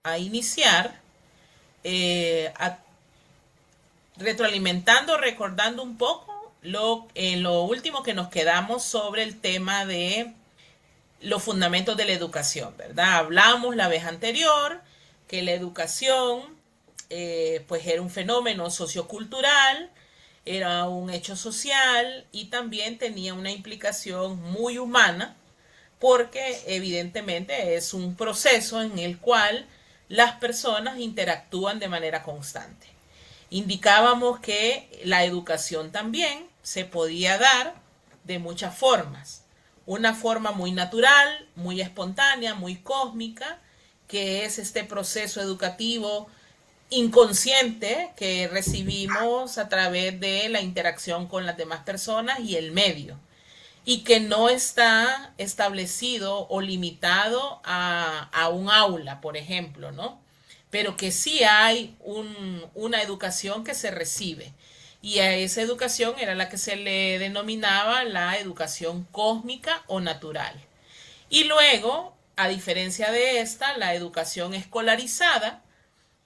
a iniciar a retroalimentando, recordando un poco lo último que nos quedamos sobre el tema de los fundamentos de la educación, ¿verdad? Hablamos la vez anterior que la educación pues era un fenómeno sociocultural, era un hecho social y también tenía una implicación muy humana porque evidentemente es un proceso en el cual las personas interactúan de manera constante. Indicábamos que la educación también se podía dar de muchas formas. Una forma muy natural, muy espontánea, muy cósmica, que es este proceso educativo inconsciente que recibimos a través de la interacción con las demás personas y el medio y que no está establecido o limitado a un aula, por ejemplo, ¿no? Pero que sí hay una educación que se recibe. Y a esa educación era la que se le denominaba la educación cósmica o natural. Y luego, a diferencia de esta, la educación escolarizada,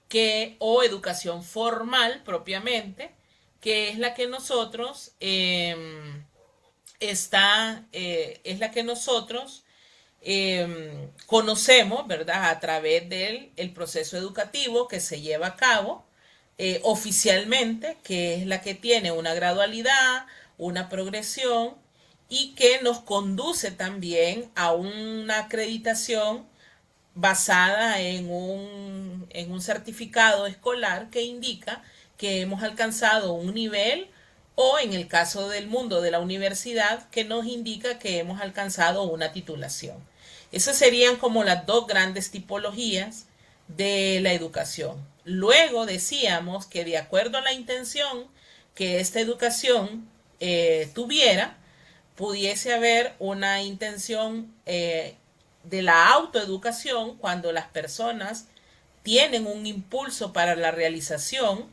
que, o educación formal propiamente, que es la que nosotros es la que nosotros conocemos, ¿verdad? A través del el proceso educativo que se lleva a cabo oficialmente, que es la que tiene una gradualidad, una progresión y que nos conduce también a una acreditación basada en un certificado escolar que indica que hemos alcanzado un nivel o en el caso del mundo de la universidad que nos indica que hemos alcanzado una titulación. Esas serían como las dos grandes tipologías de la educación. Luego decíamos que de acuerdo a la intención que esta educación tuviera, pudiese haber una intención de la autoeducación cuando las personas tienen un impulso para la realización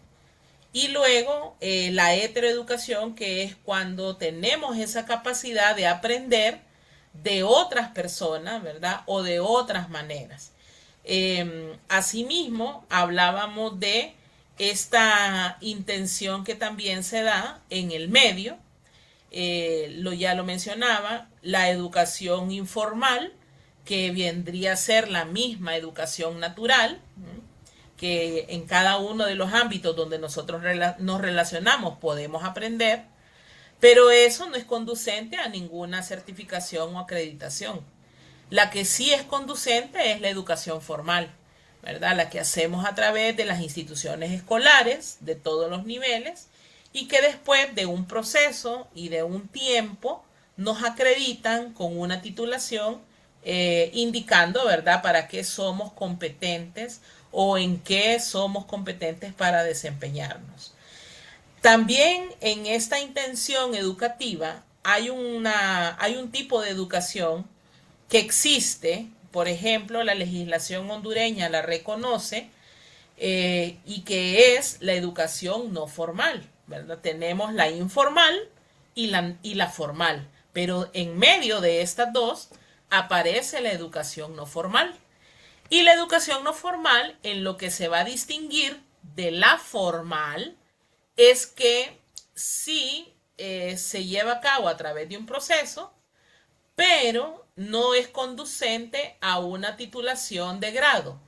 y luego la heteroeducación, que es cuando tenemos esa capacidad de aprender de otras personas, ¿verdad? O de otras maneras. Asimismo, hablábamos de esta intención que también se da en el medio, ya lo mencionaba, la educación informal, que vendría a ser la misma educación natural, que en cada uno de los ámbitos donde nosotros nos relacionamos podemos aprender, pero eso no es conducente a ninguna certificación o acreditación. La que sí es conducente es la educación formal, ¿verdad? La que hacemos a través de las instituciones escolares de todos los niveles y que después de un proceso y de un tiempo nos acreditan con una titulación indicando, ¿verdad?, para qué somos competentes o en qué somos competentes para desempeñarnos. También en esta intención educativa hay un tipo de educación que existe, por ejemplo, la legislación hondureña la reconoce y que es la educación no formal, ¿verdad? Tenemos la informal y la formal, pero en medio de estas dos aparece la educación no formal. Y la educación no formal, en lo que se va a distinguir de la formal, es que sí se lleva a cabo a través de un proceso, pero no es conducente a una titulación de grado.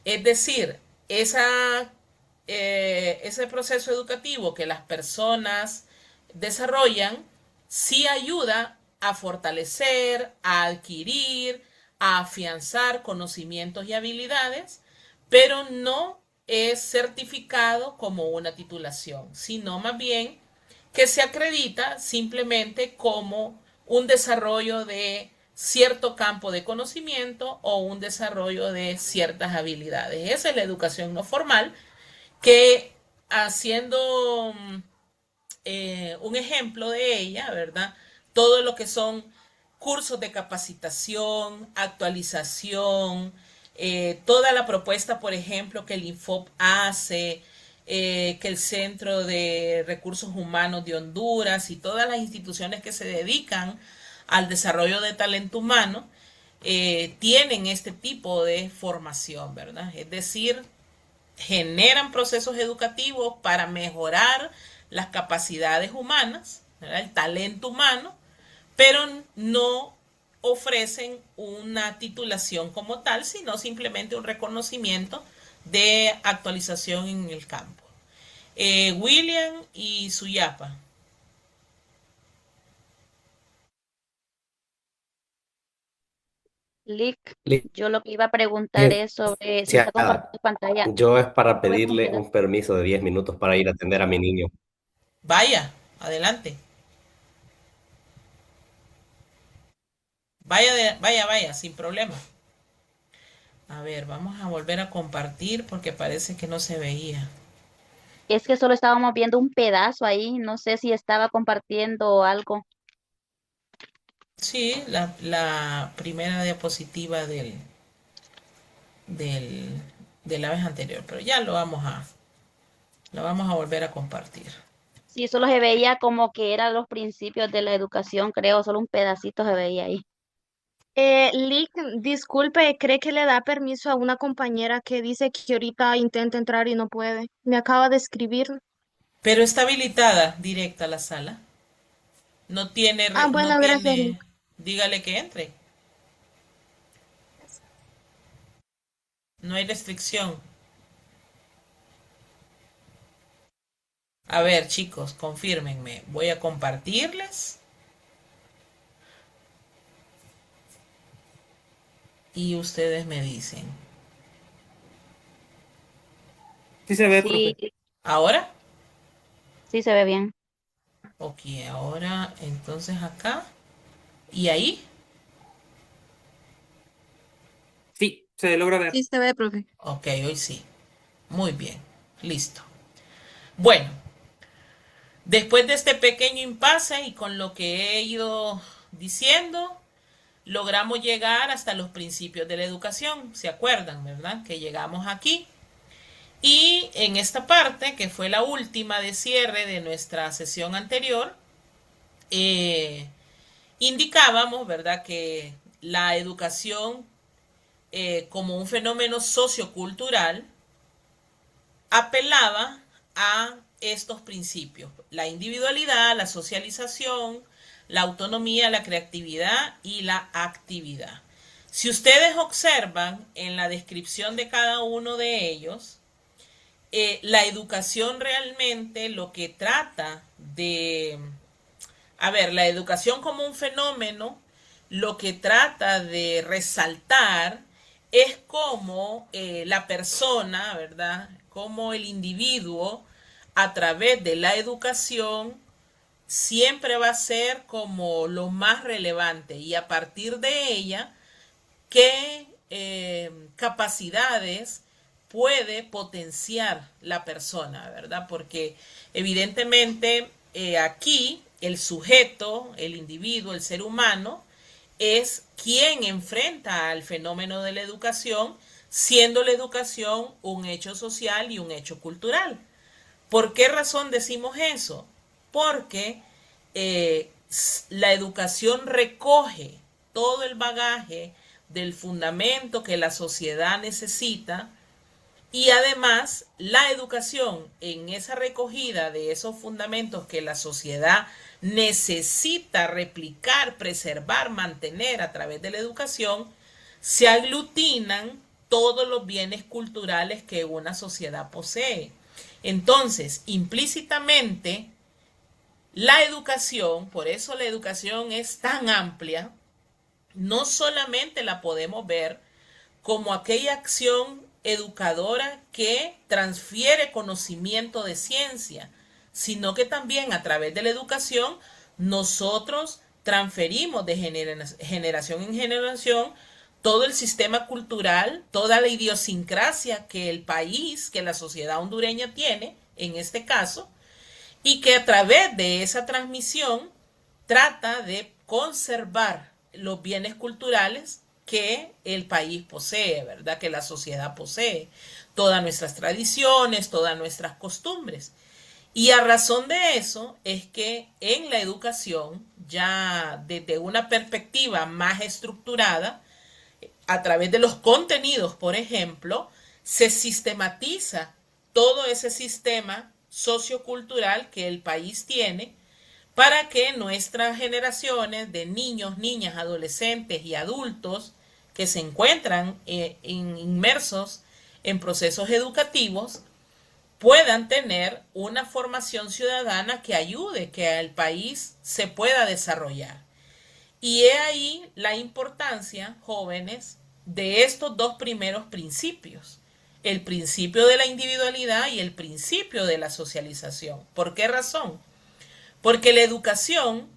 Es decir, ese proceso educativo que las personas desarrollan sí ayuda a fortalecer, a adquirir, a afianzar conocimientos y habilidades, pero no es certificado como una titulación, sino más bien que se acredita simplemente como un desarrollo de cierto campo de conocimiento o un desarrollo de ciertas habilidades. Esa es la educación no formal que haciendo un ejemplo de ella, ¿verdad? Todo lo que son cursos de capacitación, actualización, toda la propuesta, por ejemplo, que el Infop hace, que el Centro de Recursos Humanos de Honduras y todas las instituciones que se dedican al desarrollo de talento humano, tienen este tipo de formación, ¿verdad? Es decir, generan procesos educativos para mejorar las capacidades humanas, ¿verdad? El talento humano, pero no ofrecen una titulación como tal, sino simplemente un reconocimiento de actualización en el campo. William y Suyapa. Lick, Licenciada, yo lo que iba a preguntar es sobre si está compartiendo pantalla yo es para sobre el pedirle computador. un permiso de 10 minutos para ir a atender a mi niño. Vaya, adelante. Vaya, vaya, vaya, sin problema. A ver, vamos a volver a compartir porque parece que no se veía. Es que solo estábamos viendo un pedazo ahí, no sé si estaba compartiendo algo. Sí, la primera diapositiva del, de la vez anterior, pero ya lo vamos a volver a compartir. Sí, solo se veía como que eran los principios de la educación, creo, solo un pedacito se veía ahí. Lick, disculpe, ¿cree que le da permiso a una compañera que dice que ahorita intenta entrar y no puede? Me acaba de escribir. Pero está habilitada directa la sala. No tiene, Ah, no bueno, gracias, Lick. tiene, dígale que entre. No hay restricción. A ver, chicos, confírmenme. Voy a compartirles y ustedes me dicen. Sí se ve, Sí, profe. ¿Ahora? sí se ve bien. Ok, ahora entonces acá. ¿Y ahí? Sí, se logra ver. Sí se ve, profe. Ok, hoy sí. Muy bien. Listo. Bueno, después de este pequeño impasse y con lo que he ido diciendo, logramos llegar hasta los principios de la educación. ¿Se acuerdan, verdad? Que llegamos aquí. Y en esta parte, que fue la última de cierre de nuestra sesión anterior, eh, indicábamos, ¿verdad?, que la educación como un fenómeno sociocultural apelaba a estos principios: la individualidad, la socialización, la autonomía, la creatividad y la actividad. Si ustedes observan en la descripción de cada uno de ellos, la educación realmente lo que trata de, a ver, la educación como un fenómeno, lo que trata de resaltar es cómo la persona, ¿verdad? Cómo el individuo, a través de la educación, siempre va a ser como lo más relevante y a partir de ella, qué capacidades puede potenciar la persona, ¿verdad? Porque evidentemente aquí el sujeto, el individuo, el ser humano, es quien enfrenta al fenómeno de la educación, siendo la educación un hecho social y un hecho cultural. ¿Por qué razón decimos eso? Porque eh, la educación recoge todo el bagaje del fundamento que la sociedad necesita y además la educación en esa recogida de esos fundamentos que la sociedad necesita replicar, preservar, mantener a través de la educación, se aglutinan todos los bienes culturales que una sociedad posee. Entonces, implícitamente, la educación, por eso la educación es tan amplia, no solamente la podemos ver como aquella acción educadora que transfiere conocimiento de ciencia, sino que también a través de la educación nosotros transferimos de generación en generación todo el sistema cultural, toda la idiosincrasia que el país, que la sociedad hondureña tiene, en este caso, y que a través de esa transmisión trata de conservar los bienes culturales que el país posee, ¿verdad? Que la sociedad posee, todas nuestras tradiciones, todas nuestras costumbres. Y a razón de eso es que en la educación, ya desde una perspectiva más estructurada, a través de los contenidos, por ejemplo, se sistematiza todo ese sistema sociocultural que el país tiene para que nuestras generaciones de niños, niñas, adolescentes y adultos que se encuentran inmersos en procesos educativos puedan tener una formación ciudadana que ayude que el país se pueda desarrollar. Y he ahí la importancia, jóvenes, de estos dos primeros principios. El principio de la individualidad y el principio de la socialización. ¿Por qué razón? Porque la educación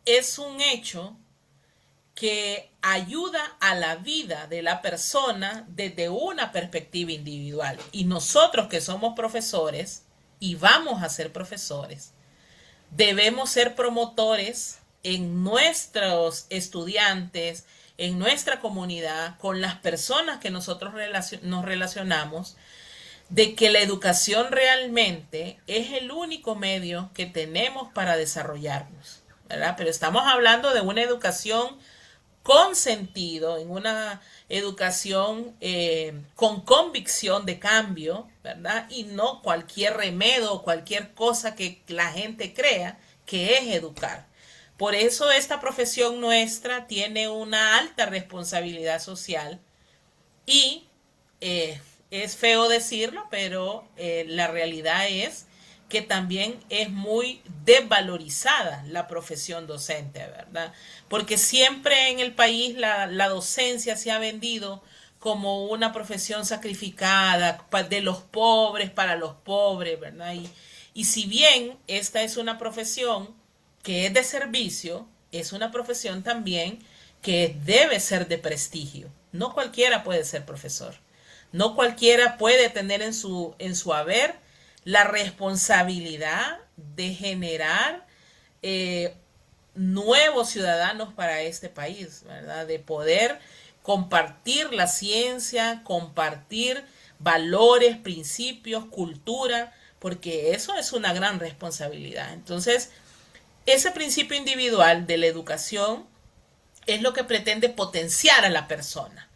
es un hecho que ayuda a la vida de la persona desde una perspectiva individual. Y nosotros que somos profesores y vamos a ser profesores, debemos ser promotores en nuestros estudiantes, en nuestra comunidad, con las personas que nosotros nos relacionamos, de que la educación realmente es el único medio que tenemos para desarrollarnos, ¿verdad? Pero estamos hablando de una educación con sentido, en una educación con convicción de cambio, ¿verdad? Y no cualquier remedio o cualquier cosa que la gente crea que es educar. Por eso esta profesión nuestra tiene una alta responsabilidad social y es feo decirlo, pero la realidad es que también es muy desvalorizada la profesión docente, ¿verdad? Porque siempre en el país la docencia se ha vendido como una profesión sacrificada de los pobres para los pobres, ¿verdad? Y si bien esta es una profesión que es de servicio, es una profesión también que debe ser de prestigio. No cualquiera puede ser profesor. No cualquiera puede tener en su haber la responsabilidad de generar nuevos ciudadanos para este país, ¿verdad? De poder compartir la ciencia, compartir valores, principios, cultura, porque eso es una gran responsabilidad. Entonces, ese principio individual de la educación es lo que pretende potenciar a la persona,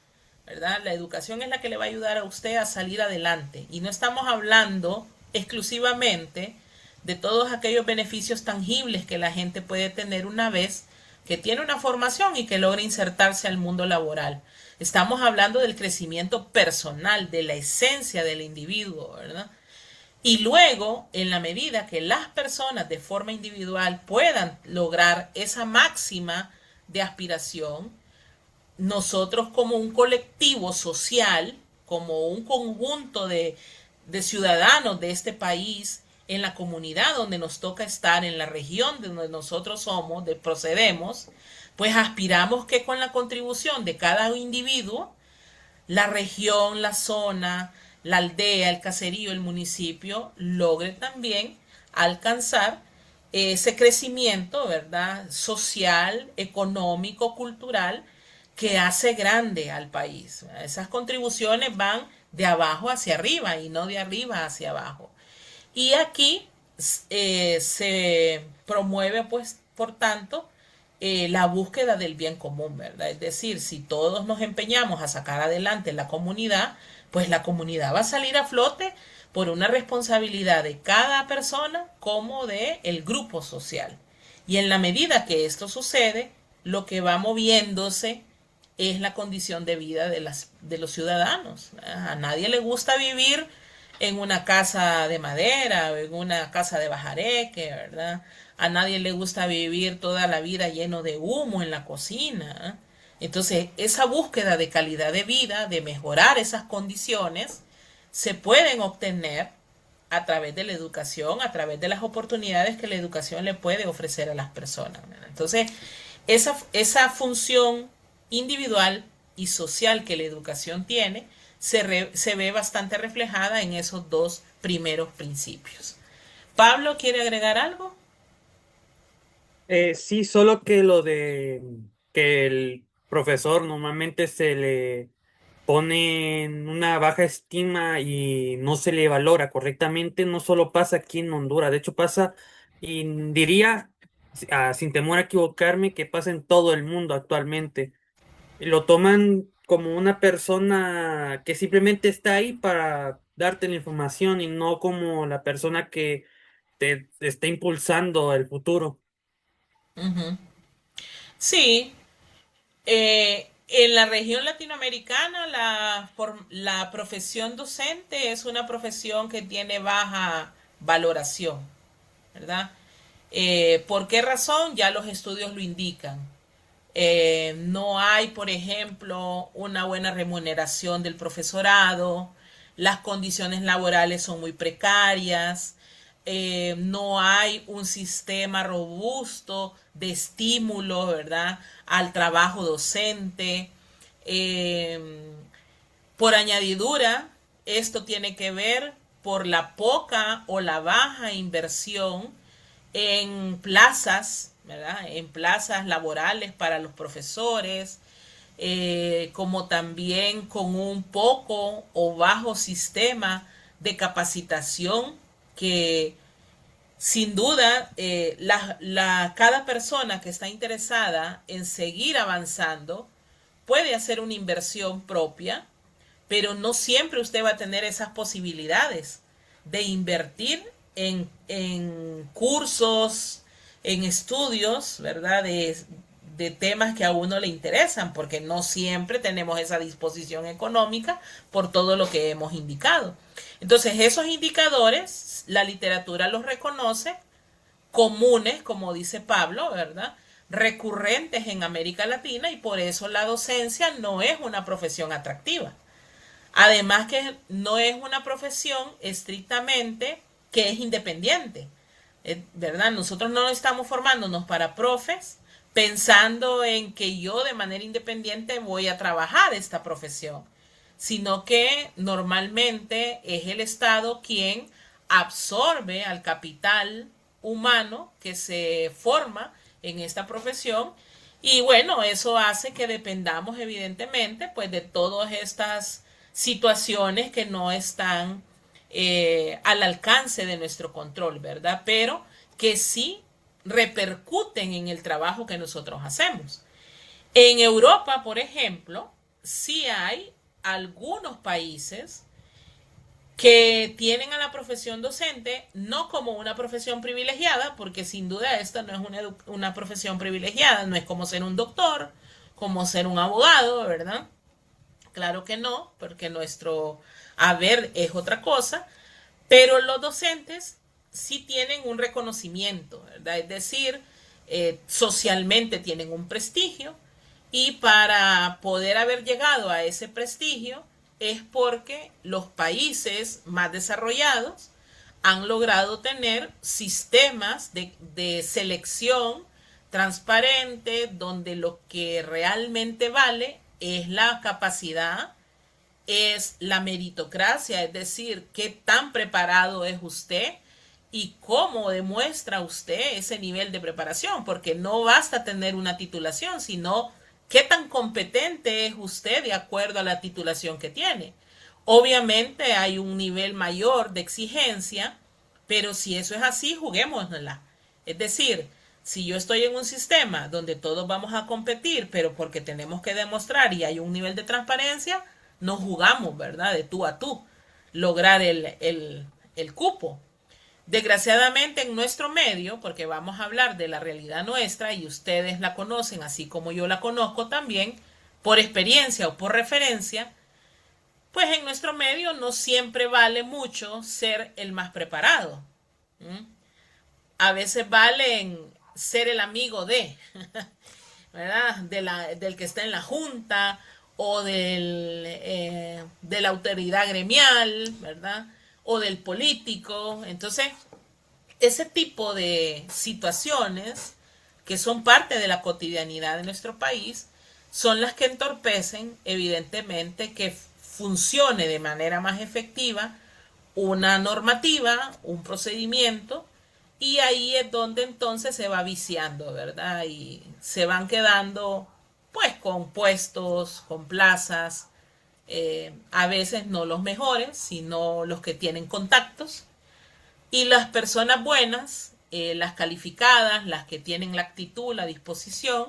¿verdad? La educación es la que le va a ayudar a usted a salir adelante. Y no estamos hablando exclusivamente de todos aquellos beneficios tangibles que la gente puede tener una vez que tiene una formación y que logra insertarse al mundo laboral. Estamos hablando del crecimiento personal, de la esencia del individuo, ¿verdad? Y luego, en la medida que las personas de forma individual puedan lograr esa máxima de aspiración, nosotros como un colectivo social, como un conjunto de ciudadanos de este país, en la comunidad donde nos toca estar, en la región de donde nosotros somos, de procedemos, pues aspiramos que con la contribución de cada individuo, la región, la zona, la aldea, el caserío, el municipio, logre también alcanzar ese crecimiento, ¿verdad? Social, económico, cultural, que hace grande al país. Esas contribuciones van de abajo hacia arriba y no de arriba hacia abajo. Y aquí se promueve, pues, por tanto, la búsqueda del bien común, ¿verdad? Es decir, si todos nos empeñamos a sacar adelante la comunidad, pues la comunidad va a salir a flote por una responsabilidad de cada persona como de el grupo social. Y en la medida que esto sucede, lo que va moviéndose es la condición de vida de los ciudadanos. A nadie le gusta vivir en una casa de madera o en una casa de bajareque, ¿verdad? A nadie le gusta vivir toda la vida lleno de humo en la cocina. Entonces, esa búsqueda de calidad de vida, de mejorar esas condiciones, se pueden obtener a través de la educación, a través de las oportunidades que la educación le puede ofrecer a las personas, ¿verdad? Entonces, esa función individual y social que la educación tiene se ve bastante reflejada en esos dos primeros principios. ¿Pablo quiere agregar algo? Sí, solo que lo de que el profesor normalmente se le pone en una baja estima y no se le valora correctamente, no solo pasa aquí en Honduras, de hecho pasa, y diría, sin temor a equivocarme, que pasa en todo el mundo actualmente. Lo toman como una persona que simplemente está ahí para darte la información y no como la persona que te está impulsando el futuro. Ujú. Sí, en la región latinoamericana la profesión docente es una profesión que tiene baja valoración, ¿verdad? ¿Por qué razón? Ya los estudios lo indican. No hay, por ejemplo, una buena remuneración del profesorado, las condiciones laborales son muy precarias, no hay un sistema robusto de estímulo, ¿verdad?, al trabajo docente. Eh, por añadidura, esto tiene que ver por la poca o la baja inversión en plazas, ¿verdad? En plazas laborales para los profesores, como también con un poco o bajo sistema de capacitación que sin duda cada persona que está interesada en seguir avanzando puede hacer una inversión propia, pero no siempre usted va a tener esas posibilidades de invertir en cursos, en estudios, ¿verdad? De temas que a uno le interesan, porque no siempre tenemos esa disposición económica por todo lo que hemos indicado. Entonces, esos indicadores, la literatura los reconoce comunes, como dice Pablo, ¿verdad? Recurrentes en América Latina y por eso la docencia no es una profesión atractiva. Además que no es una profesión estrictamente que es independiente, ¿verdad? Nosotros no estamos formándonos para profes pensando en que yo de manera independiente voy a trabajar esta profesión, sino que normalmente es el Estado quien absorbe al capital humano que se forma en esta profesión y bueno, eso hace que dependamos evidentemente pues de todas estas situaciones que no están al alcance de nuestro control, ¿verdad? Pero que sí repercuten en el trabajo que nosotros hacemos. En Europa, por ejemplo, sí hay algunos países que tienen a la profesión docente no como una profesión privilegiada, porque sin duda esta no es una profesión privilegiada, no es como ser un doctor, como ser un abogado, ¿verdad? Claro que no, porque nuestro haber es otra cosa, pero los docentes sí tienen un reconocimiento, ¿verdad? Es decir, socialmente tienen un prestigio y para poder haber llegado a ese prestigio es porque los países más desarrollados han logrado tener sistemas de selección transparente donde lo que realmente vale es la capacidad, es la meritocracia, es decir, qué tan preparado es usted y cómo demuestra usted ese nivel de preparación, porque no basta tener una titulación, sino qué tan competente es usted de acuerdo a la titulación que tiene. Obviamente hay un nivel mayor de exigencia, pero si eso es así, juguémosla. Es decir, si yo estoy en un sistema donde todos vamos a competir, pero porque tenemos que demostrar y hay un nivel de transparencia, no jugamos, ¿verdad? De tú a tú, lograr el cupo. Desgraciadamente en nuestro medio, porque vamos a hablar de la realidad nuestra y ustedes la conocen así como yo la conozco también, por experiencia o por referencia, pues en nuestro medio no siempre vale mucho ser el más preparado. ¿Mm? A veces vale ser el amigo de, ¿verdad? Del que está en la junta o de la autoridad gremial, ¿verdad? O del político. Entonces, ese tipo de situaciones que son parte de la cotidianidad de nuestro país son las que entorpecen, evidentemente, que funcione de manera más efectiva una normativa, un procedimiento, y ahí es donde entonces se va viciando, ¿verdad? Y se van quedando pues con puestos, con plazas, a veces no los mejores, sino los que tienen contactos, y las personas buenas, las calificadas, las que tienen la actitud, la disposición,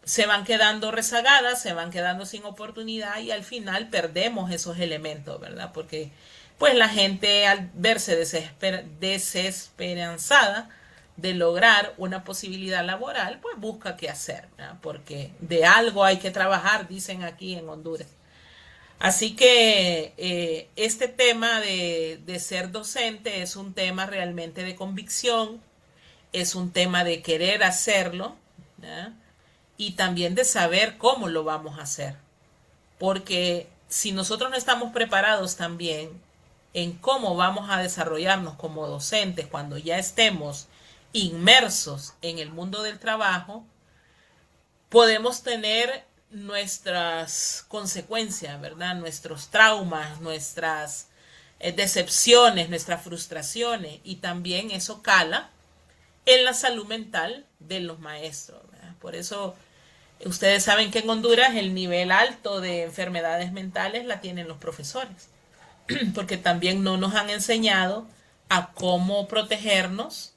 se van quedando rezagadas, se van quedando sin oportunidad y al final perdemos esos elementos, ¿verdad? Porque pues la gente al verse desesperanzada de lograr una posibilidad laboral, pues busca qué hacer, ¿verdad? Porque de algo hay que trabajar, dicen aquí en Honduras. Así que este tema de ser docente es un tema realmente de convicción, es un tema de querer hacerlo, ¿verdad? Y también de saber cómo lo vamos a hacer. Porque si nosotros no estamos preparados también en cómo vamos a desarrollarnos como docentes cuando ya estemos inmersos en el mundo del trabajo, podemos tener nuestras consecuencias, ¿verdad? Nuestros traumas, nuestras decepciones, nuestras frustraciones y también eso cala en la salud mental de los maestros, ¿verdad? Por eso ustedes saben que en Honduras el nivel alto de enfermedades mentales la tienen los profesores, porque también no nos han enseñado a cómo protegernos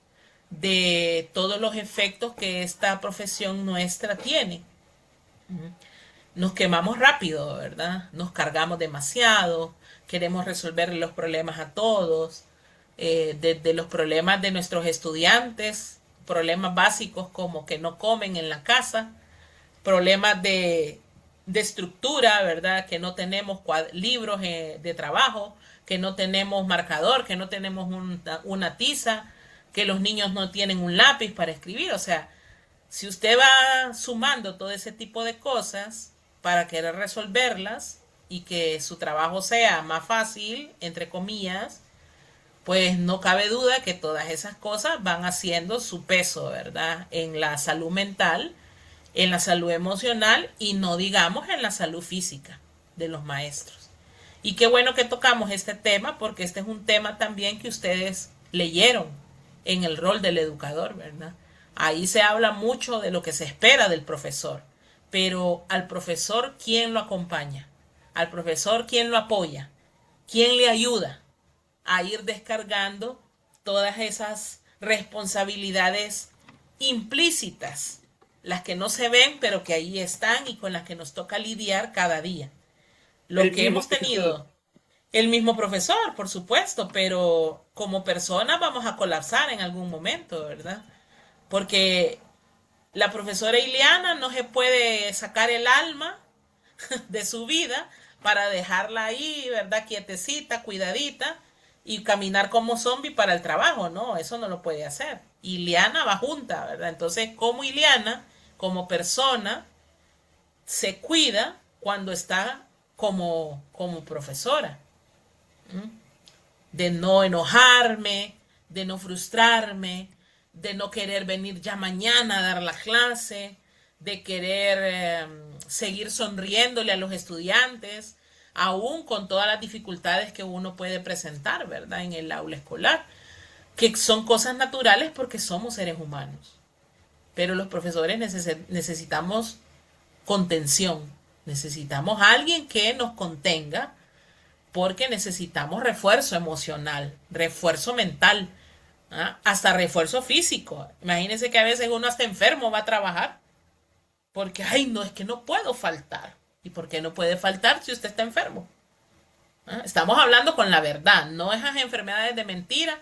de todos los efectos que esta profesión nuestra tiene. Nos quemamos rápido, ¿verdad? Nos cargamos demasiado, queremos resolver los problemas a todos, desde los problemas de nuestros estudiantes, problemas básicos como que no comen en la casa, problemas de estructura, ¿verdad? Que no tenemos libros de trabajo, que no tenemos marcador, que no tenemos una tiza, que los niños no tienen un lápiz para escribir. O sea, si usted va sumando todo ese tipo de cosas para querer resolverlas y que su trabajo sea más fácil, entre comillas, pues no cabe duda que todas esas cosas van haciendo su peso, ¿verdad? En la salud mental, en la salud emocional y no digamos en la salud física de los maestros. Y qué bueno que tocamos este tema porque este es un tema también que ustedes leyeron en el rol del educador, ¿verdad? Ahí se habla mucho de lo que se espera del profesor, pero al profesor, ¿quién lo acompaña? Al profesor, ¿quién lo apoya? ¿Quién le ayuda a ir descargando todas esas responsabilidades implícitas, las que no se ven, pero que ahí están y con las que nos toca lidiar cada día? Lo El que mismo hemos tenido, el mismo profesor, por supuesto, pero como personas vamos a colapsar en algún momento, ¿verdad? Porque la profesora Ileana no se puede sacar el alma de su vida para dejarla ahí, ¿verdad? Quietecita, cuidadita y caminar como zombie para el trabajo, ¿no? Eso no lo puede hacer. Ileana va junta, ¿verdad? Entonces, como Ileana, como persona, se cuida cuando está como profesora. ¿Mm? De no enojarme, de no frustrarme, de no querer venir ya mañana a dar la clase, de querer seguir sonriéndole a los estudiantes, aún con todas las dificultades que uno puede presentar, ¿verdad? En el aula escolar, que son cosas naturales porque somos seres humanos. Pero los profesores necesitamos contención, necesitamos a alguien que nos contenga porque necesitamos refuerzo emocional, refuerzo mental, ¿ah? Hasta refuerzo físico. Imagínense que a veces uno hasta enfermo va a trabajar porque, ay, no, es que no puedo faltar. ¿Y por qué no puede faltar si usted está enfermo? ¿Ah? Estamos hablando con la verdad, no esas enfermedades de mentira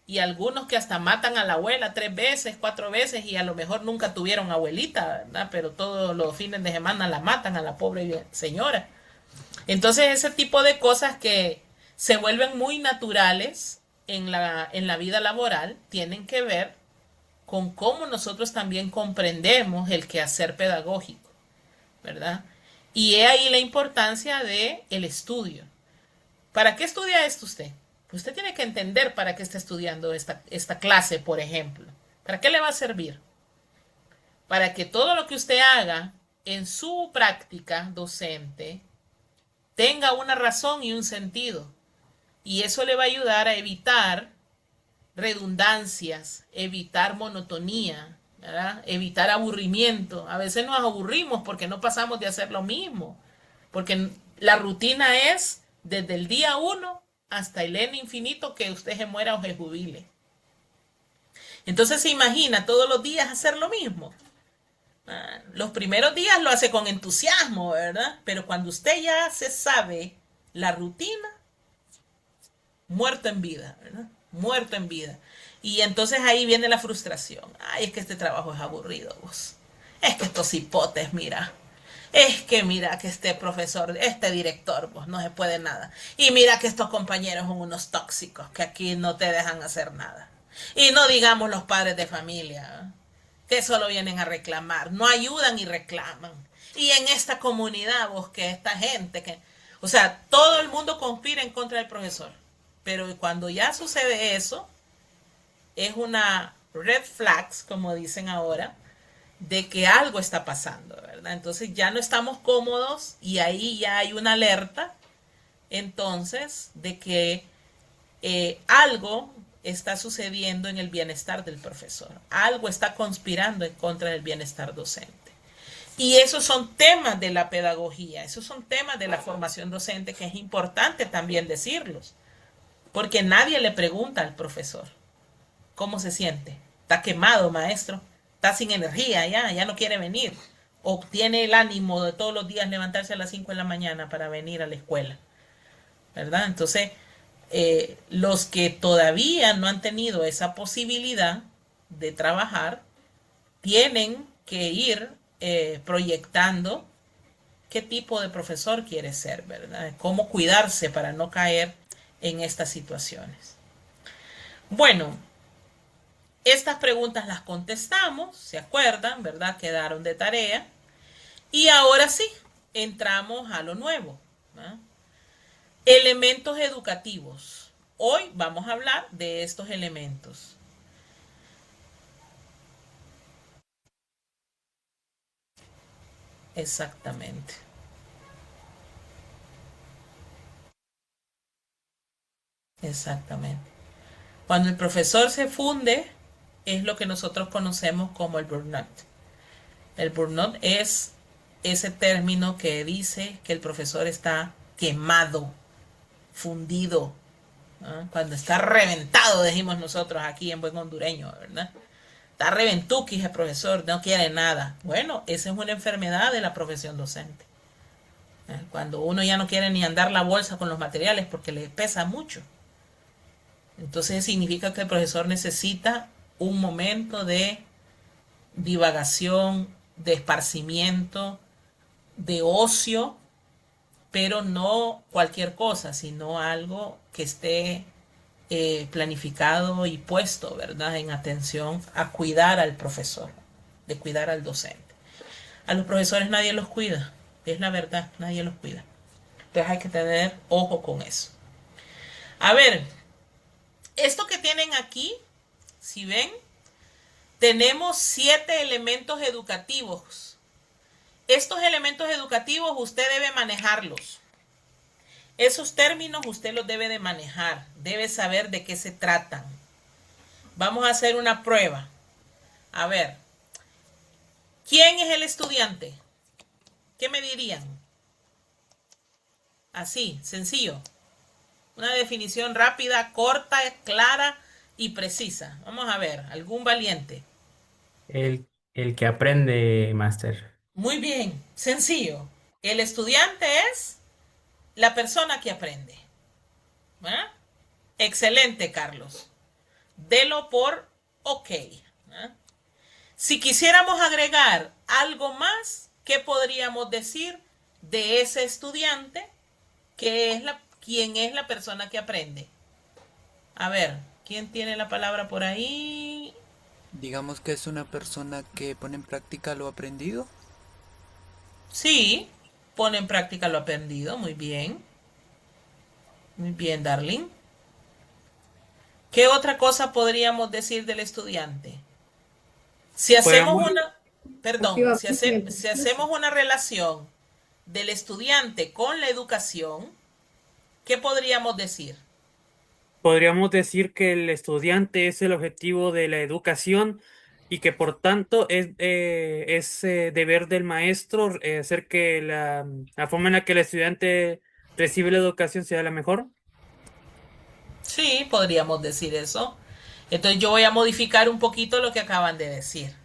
y algunos que hasta matan a la abuela 3 veces, 4 veces y a lo mejor nunca tuvieron abuelita, ¿verdad? Pero todos los fines de semana la matan a la pobre señora. Entonces ese tipo de cosas que se vuelven muy naturales en la vida laboral tienen que ver con cómo nosotros también comprendemos el quehacer pedagógico, ¿verdad? Y he ahí la importancia del estudio. ¿Para qué estudia esto usted? Usted tiene que entender para qué está estudiando esta clase, por ejemplo. ¿Para qué le va a servir? Para que todo lo que usted haga en su práctica docente tenga una razón y un sentido. Y eso le va a ayudar a evitar redundancias, evitar monotonía, ¿verdad? Evitar aburrimiento. A veces nos aburrimos porque no pasamos de hacer lo mismo. Porque la rutina es desde el día 1 hasta el N infinito que usted se muera o se jubile. Entonces se imagina todos los días hacer lo mismo. Los primeros días lo hace con entusiasmo, ¿verdad? Pero cuando usted ya se sabe la rutina, muerto en vida, ¿verdad? Muerto en vida. Y entonces ahí viene la frustración. Ay, es que este trabajo es aburrido, vos. Es que estos hipotes, mira. Es que mira que este profesor, este director, pues no se puede nada. Y mira que estos compañeros son unos tóxicos que aquí no te dejan hacer nada. Y no digamos los padres de familia, ¿eh? Que solo vienen a reclamar, no ayudan y reclaman. Y en esta comunidad, vos, que esta gente, que, o sea, todo el mundo conspira en contra del profesor. Pero cuando ya sucede eso, es una red flags, como dicen ahora, de que algo está pasando, ¿verdad? Entonces ya no estamos cómodos y ahí ya hay una alerta, entonces, de que algo está sucediendo en el bienestar del profesor, algo está conspirando en contra del bienestar docente. Y esos son temas de la pedagogía, esos son temas de la formación docente que es importante también decirlos, porque nadie le pregunta al profesor cómo se siente. Está quemado, maestro, está sin energía, ya no quiere venir. O tiene el ánimo de todos los días levantarse a las 5 de la mañana para venir a la escuela, ¿verdad? Entonces, los que todavía no han tenido esa posibilidad de trabajar, tienen que ir proyectando qué tipo de profesor quiere ser, ¿verdad? Cómo cuidarse para no caer en estas situaciones. Bueno, estas preguntas las contestamos, ¿se acuerdan, verdad? Quedaron de tarea. Y ahora sí, entramos a lo nuevo, ¿verdad? Elementos educativos. Hoy vamos a hablar de estos elementos. Exactamente. Exactamente. Cuando el profesor se funde, es lo que nosotros conocemos como el burnout. El burnout es ese término que dice que el profesor está quemado, fundido, ¿no? Cuando está reventado, decimos nosotros aquí en buen hondureño, ¿verdad? Está reventuquis el profesor, no quiere nada. Bueno, esa es una enfermedad de la profesión docente. Cuando uno ya no quiere ni andar la bolsa con los materiales porque le pesa mucho. Entonces significa que el profesor necesita un momento de divagación, de esparcimiento, de ocio, pero no cualquier cosa, sino algo que esté planificado y puesto, ¿verdad? En atención a cuidar al profesor, de cuidar al docente. A los profesores nadie los cuida, es la verdad, nadie los cuida. Entonces hay que tener ojo con eso. A ver, esto que tienen aquí, si ven, tenemos 7 elementos educativos. Estos elementos educativos usted debe manejarlos. Esos términos usted los debe de manejar, debe saber de qué se tratan. Vamos a hacer una prueba. A ver, ¿quién es el estudiante? ¿Qué me dirían? Así, sencillo. Una definición rápida, corta, clara y precisa. Vamos a ver, algún valiente. El que aprende, máster. Muy bien, sencillo. El estudiante es la persona que aprende. ¿Verdad? Excelente, Carlos. Delo por ok. ¿Verdad? Si quisiéramos agregar algo más, ¿qué podríamos decir de ese estudiante que es quién es la persona que aprende? A ver, ¿quién tiene la palabra por ahí? Digamos que es una persona que pone en práctica lo aprendido. Sí, pone en práctica lo aprendido. Muy bien. Muy bien, Darling. ¿Qué otra cosa podríamos decir del estudiante? Si hacemos Podemos, una, perdón, si hacemos una relación del estudiante con la educación, ¿qué podríamos decir? podríamos decir que el estudiante es el objetivo de la educación y que por tanto es deber del maestro hacer que la forma en la que el estudiante recibe la educación sea la mejor. Sí, podríamos decir eso. Entonces yo voy a modificar un poquito lo que acaban de decir.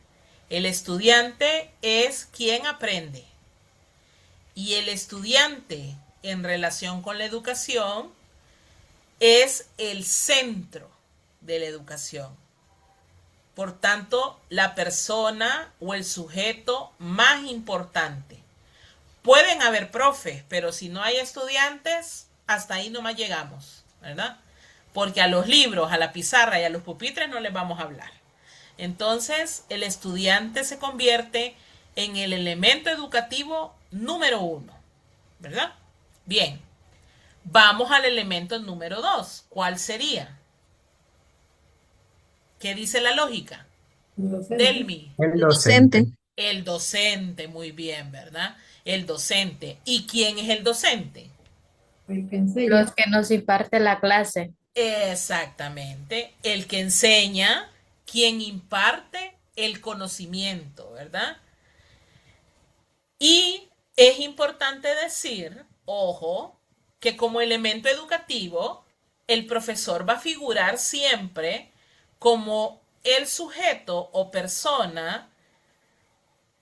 El estudiante es quien aprende. Y el estudiante en relación con la educación es el centro de la educación. Por tanto, la persona o el sujeto más importante. Pueden haber profes, pero si no hay estudiantes, hasta ahí nomás llegamos, ¿verdad? Porque a los libros, a la pizarra y a los pupitres no les vamos a hablar. Entonces, el estudiante se convierte en el elemento educativo número 1, ¿verdad? Bien, vamos al elemento número 2. ¿Cuál sería? ¿Qué dice la lógica? Delmi. El Docente. docente. El docente, muy bien, ¿verdad? El docente. ¿Y quién es el docente? El que enseña. Los que nos imparte la clase. Exactamente. El que enseña, quien imparte el conocimiento, ¿verdad? Y es importante decir, ojo, que como elemento educativo, el profesor va a figurar siempre como el sujeto o persona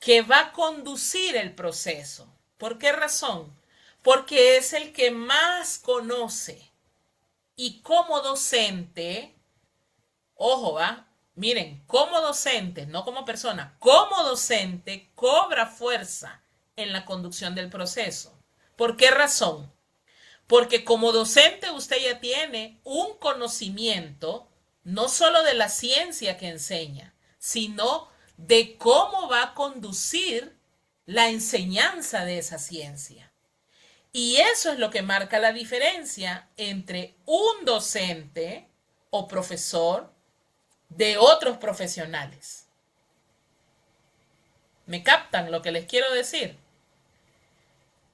que va a conducir el proceso. ¿Por qué razón? Porque es el que más conoce. Y como docente, ojo, ¿va? Miren, como docente, no como persona, como docente cobra fuerza en la conducción del proceso. ¿Por qué razón? Porque como docente usted ya tiene un conocimiento no solo de la ciencia que enseña, sino de cómo va a conducir la enseñanza de esa ciencia. Y eso es lo que marca la diferencia entre un docente o profesor de otros profesionales. ¿Me captan lo que les quiero decir?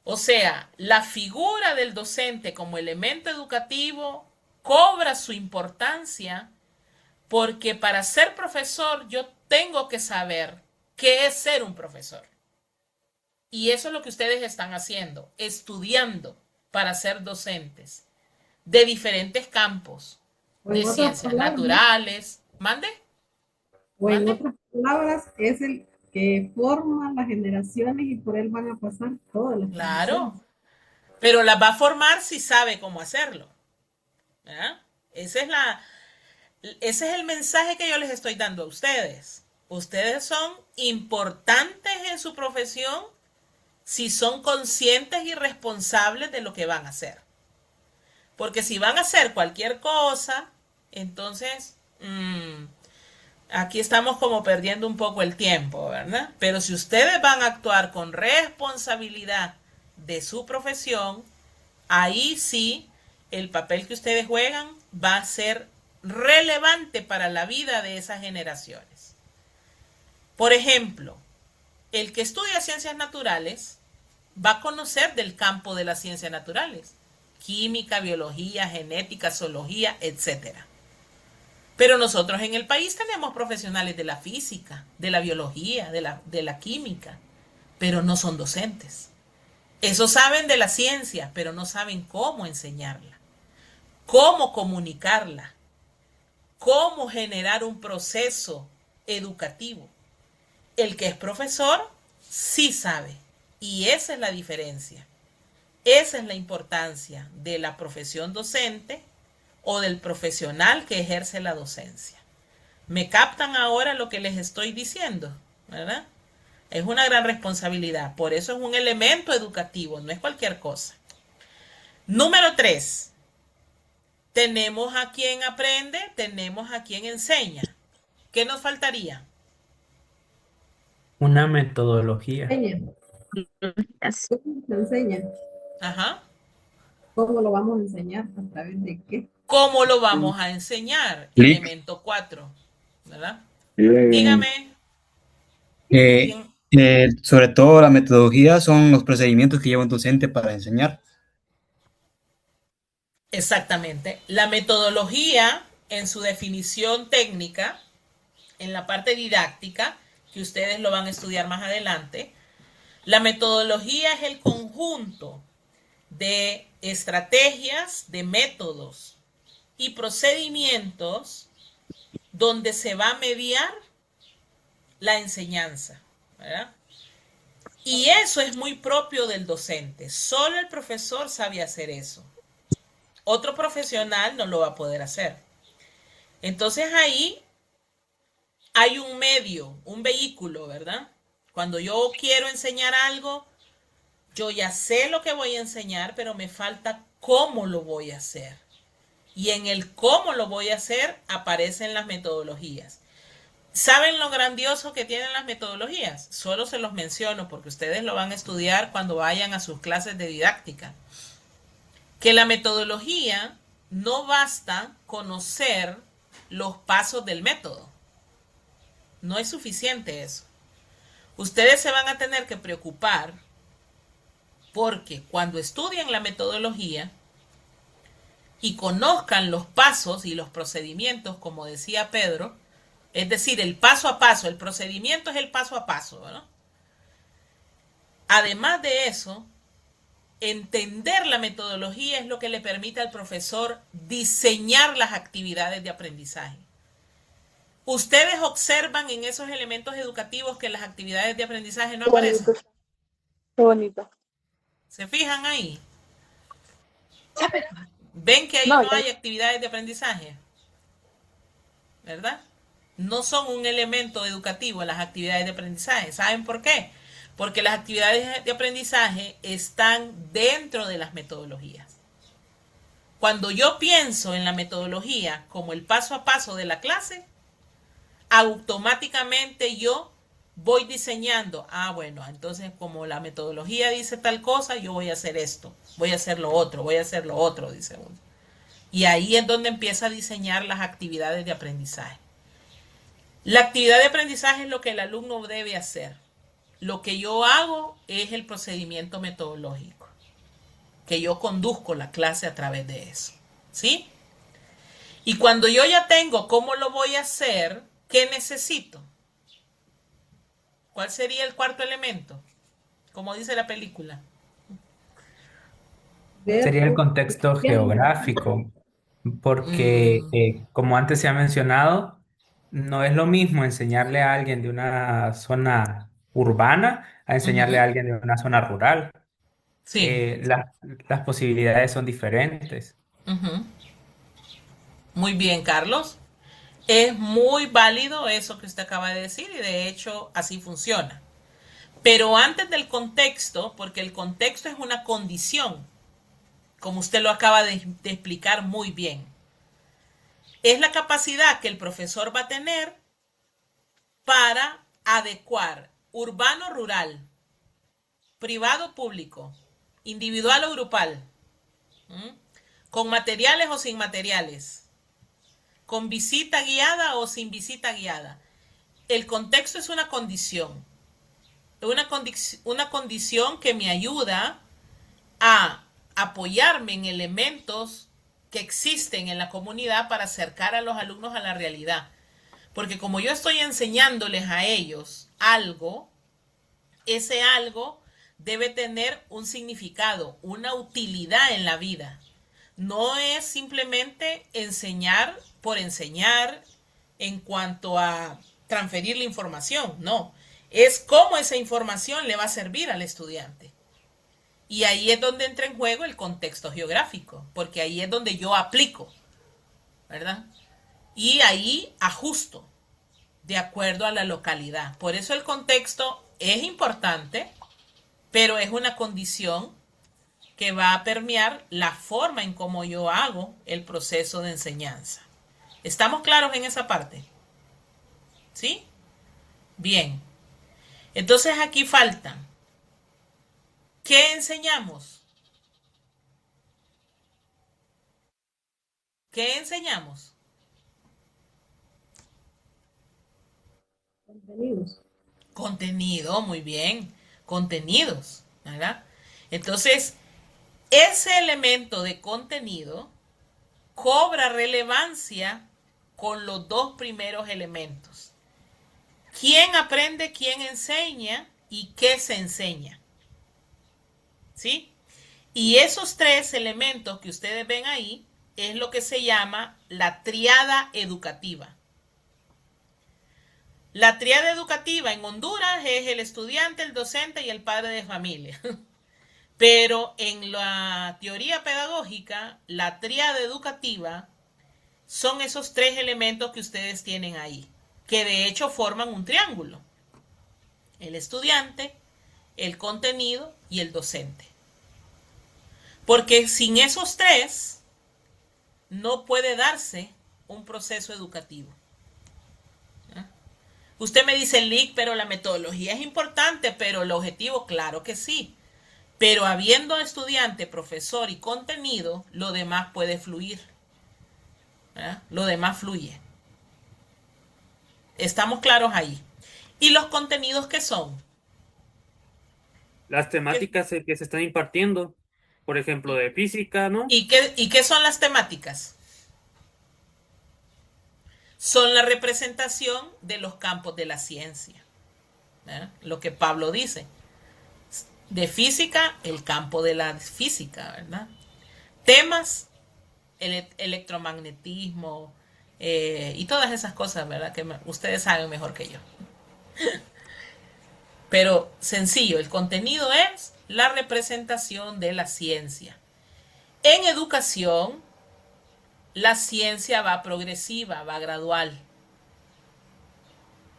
O sea, la figura del docente como elemento educativo cobra su importancia porque para ser profesor yo tengo que saber qué es ser un profesor. Y eso es lo que ustedes están haciendo, estudiando para ser docentes de diferentes campos, de ciencias naturales. ¿Mande? O en otras palabras, es el que forma las generaciones y por él van a pasar todas las Claro, generaciones. pero las va a formar si sabe cómo hacerlo, ¿verdad? Ese es el mensaje que yo les estoy dando a ustedes. Ustedes son importantes en su profesión si son conscientes y responsables de lo que van a hacer. Porque si van a hacer cualquier cosa, entonces aquí estamos como perdiendo un poco el tiempo, ¿verdad? Pero si ustedes van a actuar con responsabilidad de su profesión, ahí sí el papel que ustedes juegan va a ser relevante para la vida de esas generaciones. Por ejemplo, el que estudia ciencias naturales va a conocer del campo de las ciencias naturales, química, biología, genética, zoología, etcétera. Pero nosotros en el país tenemos profesionales de la física, de la biología, de la química, pero no son docentes. Esos saben de la ciencia, pero no saben cómo enseñarla, cómo comunicarla, cómo generar un proceso educativo. El que es profesor sí sabe, y esa es la diferencia. Esa es la importancia de la profesión docente o del profesional que ejerce la docencia. ¿Me captan ahora lo que les estoy diciendo? ¿Verdad? Es una gran responsabilidad, por eso es un elemento educativo, no es cualquier cosa. Número 3. Tenemos a quien aprende, tenemos a quien enseña. ¿Qué nos faltaría? Una metodología. Enseña. ¿Cómo se enseña? Ajá. ¿Cómo lo vamos a enseñar? ¿A través de qué? ¿Cómo lo vamos a enseñar? Lic. Elemento 4, ¿verdad? Eh, Dígame. eh, sobre todo la metodología son los procedimientos que lleva un docente para enseñar. Exactamente. La metodología, en su definición técnica, en la parte didáctica, que ustedes lo van a estudiar más adelante, la metodología es el conjunto de estrategias, de métodos y procedimientos donde se va a mediar la enseñanza, ¿verdad? Y eso es muy propio del docente. Solo el profesor sabe hacer eso. Otro profesional no lo va a poder hacer. Entonces ahí hay un medio, un vehículo, ¿verdad? Cuando yo quiero enseñar algo, yo ya sé lo que voy a enseñar, pero me falta cómo lo voy a hacer. Y en el cómo lo voy a hacer aparecen las metodologías. ¿Saben lo grandioso que tienen las metodologías? Solo se los menciono porque ustedes lo van a estudiar cuando vayan a sus clases de didáctica. Que la metodología no basta conocer los pasos del método. No es suficiente eso. Ustedes se van a tener que preocupar porque cuando estudien la metodología y conozcan los pasos y los procedimientos, como decía Pedro, es decir, el paso a paso, el procedimiento es el paso a paso, ¿no? Además de eso, entender la metodología es lo que le permite al profesor diseñar las actividades de aprendizaje. Ustedes observan en esos elementos educativos que las actividades de aprendizaje no aparecen. Qué bonito. ¿Se fijan ahí? ¿Ven que ahí no hay actividades de aprendizaje? ¿Verdad? No son un elemento educativo las actividades de aprendizaje. ¿Saben por qué? Porque las actividades de aprendizaje están dentro de las metodologías. Cuando yo pienso en la metodología como el paso a paso de la clase, automáticamente yo voy diseñando, bueno, entonces como la metodología dice tal cosa, yo voy a hacer esto, voy a hacer lo otro, dice uno. Y ahí es donde empieza a diseñar las actividades de aprendizaje. La actividad de aprendizaje es lo que el alumno debe hacer. Lo que yo hago es el procedimiento metodológico, que yo conduzco la clase a través de eso, ¿sí? Y cuando yo ya tengo cómo lo voy a hacer, ¿qué necesito? ¿Cuál sería el cuarto elemento? Como dice la película. Sería el contexto geográfico, porque como antes se ha mencionado, no es lo mismo enseñarle a alguien de una zona urbana a enseñarle a alguien de una zona rural. Sí. Las posibilidades son diferentes. Muy bien, Carlos. Es muy válido eso que usted acaba de decir y de hecho así funciona. Pero antes del contexto, porque el contexto es una condición, como usted lo acaba de explicar muy bien, es la capacidad que el profesor va a tener para adecuar urbano-rural, privado-público, individual o grupal, con materiales o sin materiales, con visita guiada o sin visita guiada. El contexto es una condición que me ayuda a apoyarme en elementos que existen en la comunidad para acercar a los alumnos a la realidad. Porque como yo estoy enseñándoles a ellos algo, ese algo debe tener un significado, una utilidad en la vida. No es simplemente enseñar por enseñar en cuanto a transferir la información, no. Es cómo esa información le va a servir al estudiante. Y ahí es donde entra en juego el contexto geográfico, porque ahí es donde yo aplico, ¿verdad? Y ahí ajusto de acuerdo a la localidad. Por eso el contexto es importante, pero es una condición que va a permear la forma en cómo yo hago el proceso de enseñanza. ¿Estamos claros en esa parte? ¿Sí? Bien. Entonces aquí faltan. ¿Qué enseñamos? ¿Qué enseñamos? Contenidos. Contenido, muy bien. Contenidos, ¿verdad? Entonces, ese elemento de contenido cobra relevancia con los dos primeros elementos. ¿Quién aprende, quién enseña y qué se enseña? ¿Sí? Y esos tres elementos que ustedes ven ahí es lo que se llama la triada educativa. La tríada educativa en Honduras es el estudiante, el docente y el padre de familia. Pero en la teoría pedagógica, la tríada educativa son esos tres elementos que ustedes tienen ahí, que de hecho forman un triángulo. El estudiante, el contenido y el docente. Porque sin esos tres no puede darse un proceso educativo. Usted me dice, Lick, pero la metodología es importante, pero el objetivo, claro que sí. Pero habiendo estudiante, profesor y contenido, lo demás puede fluir. Lo demás fluye. ¿Estamos claros ahí? ¿Y los contenidos qué son? Las temáticas que se están impartiendo, por ejemplo, de física, ¿no? ¿Y qué son las temáticas? Son la representación de los campos de la ciencia. Lo que Pablo dice. De física, el campo de la física, ¿verdad? Temas, el electromagnetismo y todas esas cosas, ¿verdad? Que ustedes saben mejor que yo. Pero sencillo, el contenido es la representación de la ciencia. En educación, la ciencia va progresiva, va gradual.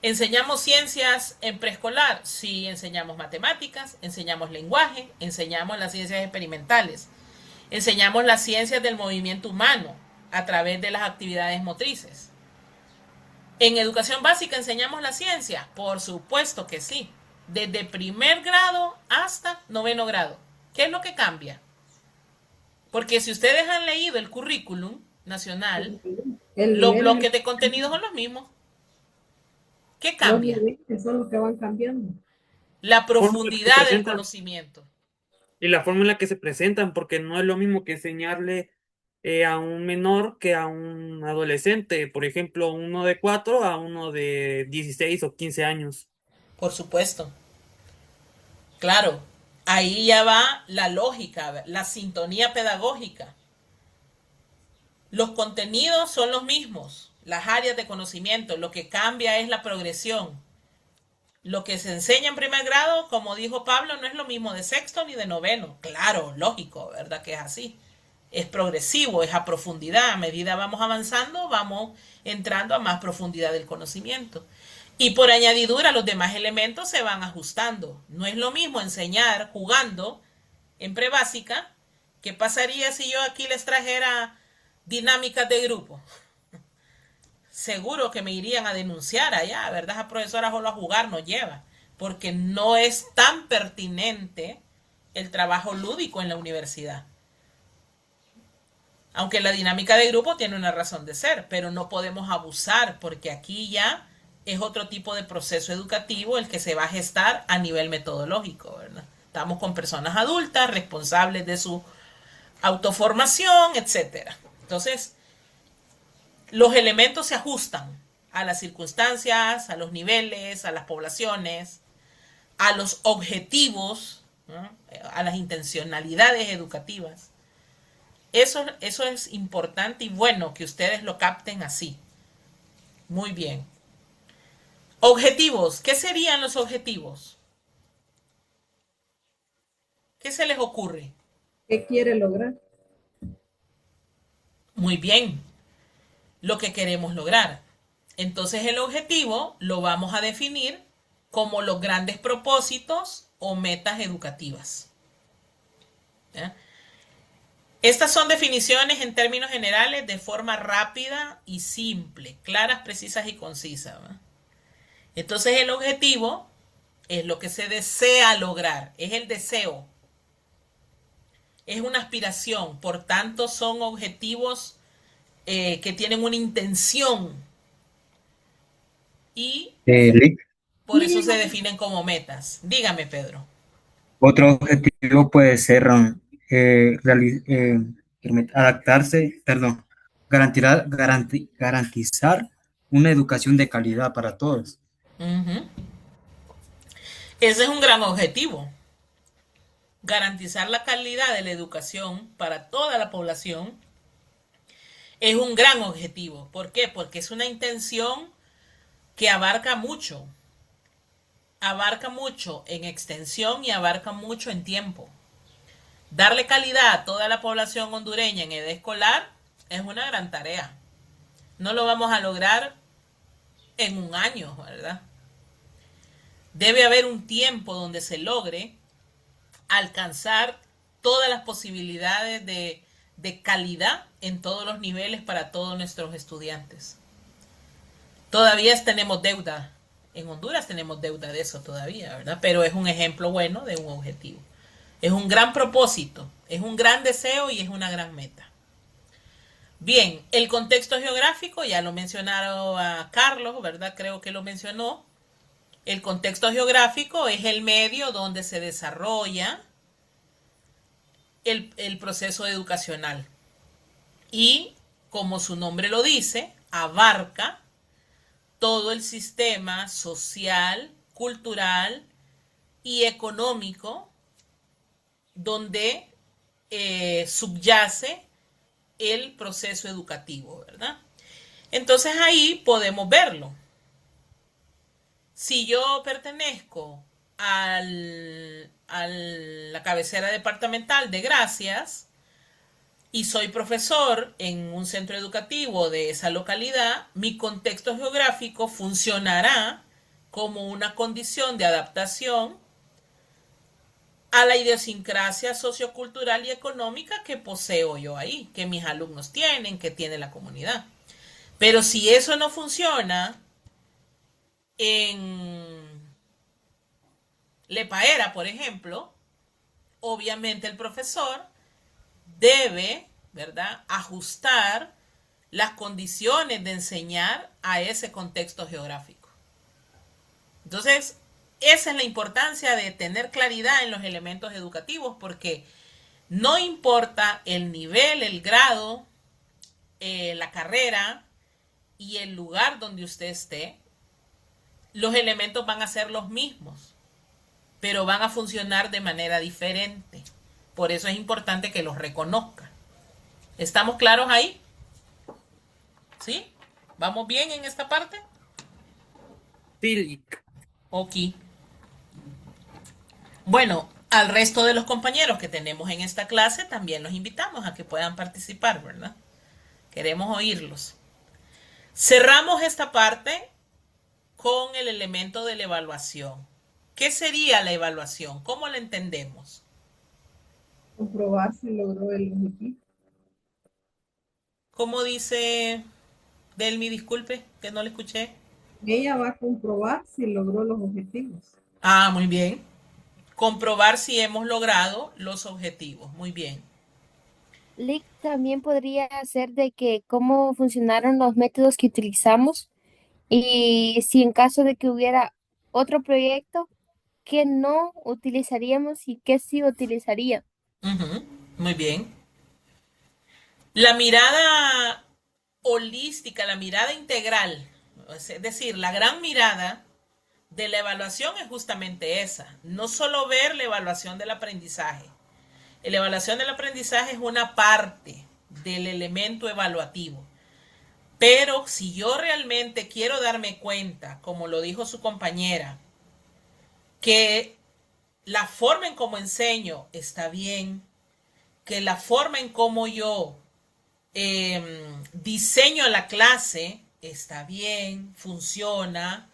¿Enseñamos ciencias en preescolar? Sí, enseñamos matemáticas, enseñamos lenguaje, enseñamos las ciencias experimentales, enseñamos las ciencias del movimiento humano a través de las actividades motrices. ¿En educación básica enseñamos la ciencia? Por supuesto que sí. Desde primer grado hasta 9º grado. ¿Qué es lo que cambia? Porque si ustedes han leído el currículum nacional, los bloques de contenido son los mismos. ¿Qué cambia? Los niveles son los que van cambiando. La profundidad del conocimiento. Y la forma en la que se presentan, porque no es lo mismo que enseñarle a un menor que a un adolescente. Por ejemplo, uno de 4 a uno de 16 o 15 años. Por supuesto. Claro, ahí ya va la lógica, la sintonía pedagógica. Los contenidos son los mismos, las áreas de conocimiento, lo que cambia es la progresión. Lo que se enseña en primer grado, como dijo Pablo, no es lo mismo de sexto ni de noveno. Claro, lógico, ¿verdad que es así? Es progresivo, es a profundidad. A medida vamos avanzando, vamos entrando a más profundidad del conocimiento. Y por añadidura, los demás elementos se van ajustando. No es lo mismo enseñar jugando en prebásica. ¿Qué pasaría si yo aquí les trajera dinámicas de grupo? Seguro que me irían a denunciar allá, ¿verdad? Esa profesora solo a jugar nos lleva, porque no es tan pertinente el trabajo lúdico en la universidad. Aunque la dinámica de grupo tiene una razón de ser, pero no podemos abusar, porque aquí ya es otro tipo de proceso educativo el que se va a gestar a nivel metodológico, ¿verdad? Estamos con personas adultas, responsables de su autoformación, etcétera. Entonces, los elementos se ajustan a las circunstancias, a los niveles, a las poblaciones, a los objetivos, ¿no? A las intencionalidades educativas. Eso es importante y bueno que ustedes lo capten así. Muy bien. Objetivos. ¿Qué serían los objetivos? ¿Qué se les ocurre? ¿Qué quiere lograr? Muy bien. Lo que queremos lograr. Entonces el objetivo lo vamos a definir como los grandes propósitos o metas educativas. ¿Ya? Estas son definiciones en términos generales de forma rápida y simple, claras, precisas y concisas, ¿verdad? Entonces el objetivo es lo que se desea lograr, es el deseo, es una aspiración, por tanto son objetivos que tienen una intención y por eso se definen como metas. Dígame, Pedro. Otro objetivo puede ser adaptarse, perdón, garantizar una educación de calidad para todos. Ese es un gran objetivo. Garantizar la calidad de la educación para toda la población es un gran objetivo. ¿Por qué? Porque es una intención que abarca mucho en extensión y abarca mucho en tiempo. Darle calidad a toda la población hondureña en edad escolar es una gran tarea. No lo vamos a lograr en un año, ¿verdad? Debe haber un tiempo donde se logre alcanzar todas las posibilidades de calidad en todos los niveles para todos nuestros estudiantes. Todavía tenemos deuda. En Honduras tenemos deuda de eso todavía, ¿verdad? Pero es un ejemplo bueno de un objetivo. Es un gran propósito, es un gran deseo y es una gran meta. Bien, el contexto geográfico, ya lo mencionaron a Carlos, ¿verdad? Creo que lo mencionó. El contexto geográfico es el medio donde se desarrolla el proceso educacional. Y, como su nombre lo dice, abarca todo el sistema social, cultural y económico donde subyace el proceso educativo, ¿verdad? Entonces ahí podemos verlo. Si yo pertenezco a la cabecera departamental de Gracias y soy profesor en un centro educativo de esa localidad, mi contexto geográfico funcionará como una condición de adaptación a la idiosincrasia sociocultural y económica que poseo yo ahí, que mis alumnos tienen, que tiene la comunidad. Pero si eso no funciona en Lepaera, por ejemplo, obviamente el profesor debe, ¿verdad?, ajustar las condiciones de enseñar a ese contexto geográfico. Entonces, esa es la importancia de tener claridad en los elementos educativos, porque no importa el nivel, el grado, la carrera y el lugar donde usted esté, los elementos van a ser los mismos, pero van a funcionar de manera diferente. Por eso es importante que los reconozca. ¿Estamos claros ahí? ¿Sí? ¿Vamos bien en esta parte? Sí. Ok. Bueno, al resto de los compañeros que tenemos en esta clase también los invitamos a que puedan participar, ¿verdad? Queremos oírlos. Cerramos esta parte con el elemento de la evaluación. ¿Qué sería la evaluación? ¿Cómo la entendemos? Comprobar si logró el objetivo. ¿Cómo dice Delmi? Disculpe, que no le escuché. Ella va a comprobar si logró los objetivos. Ah, muy bien. Comprobar si hemos logrado los objetivos. Muy bien. Lick, también podría ser de que cómo funcionaron los métodos que utilizamos y si en caso de que hubiera otro proyecto, ¿qué no utilizaríamos y qué sí utilizaría? Muy bien. La mirada holística, la mirada integral, es decir, la gran mirada de la evaluación es justamente esa. No solo ver la evaluación del aprendizaje. La evaluación del aprendizaje es una parte del elemento evaluativo. Pero si yo realmente quiero darme cuenta, como lo dijo su compañera, que la forma en cómo enseño está bien, que la forma en cómo yo diseño la clase está bien, funciona,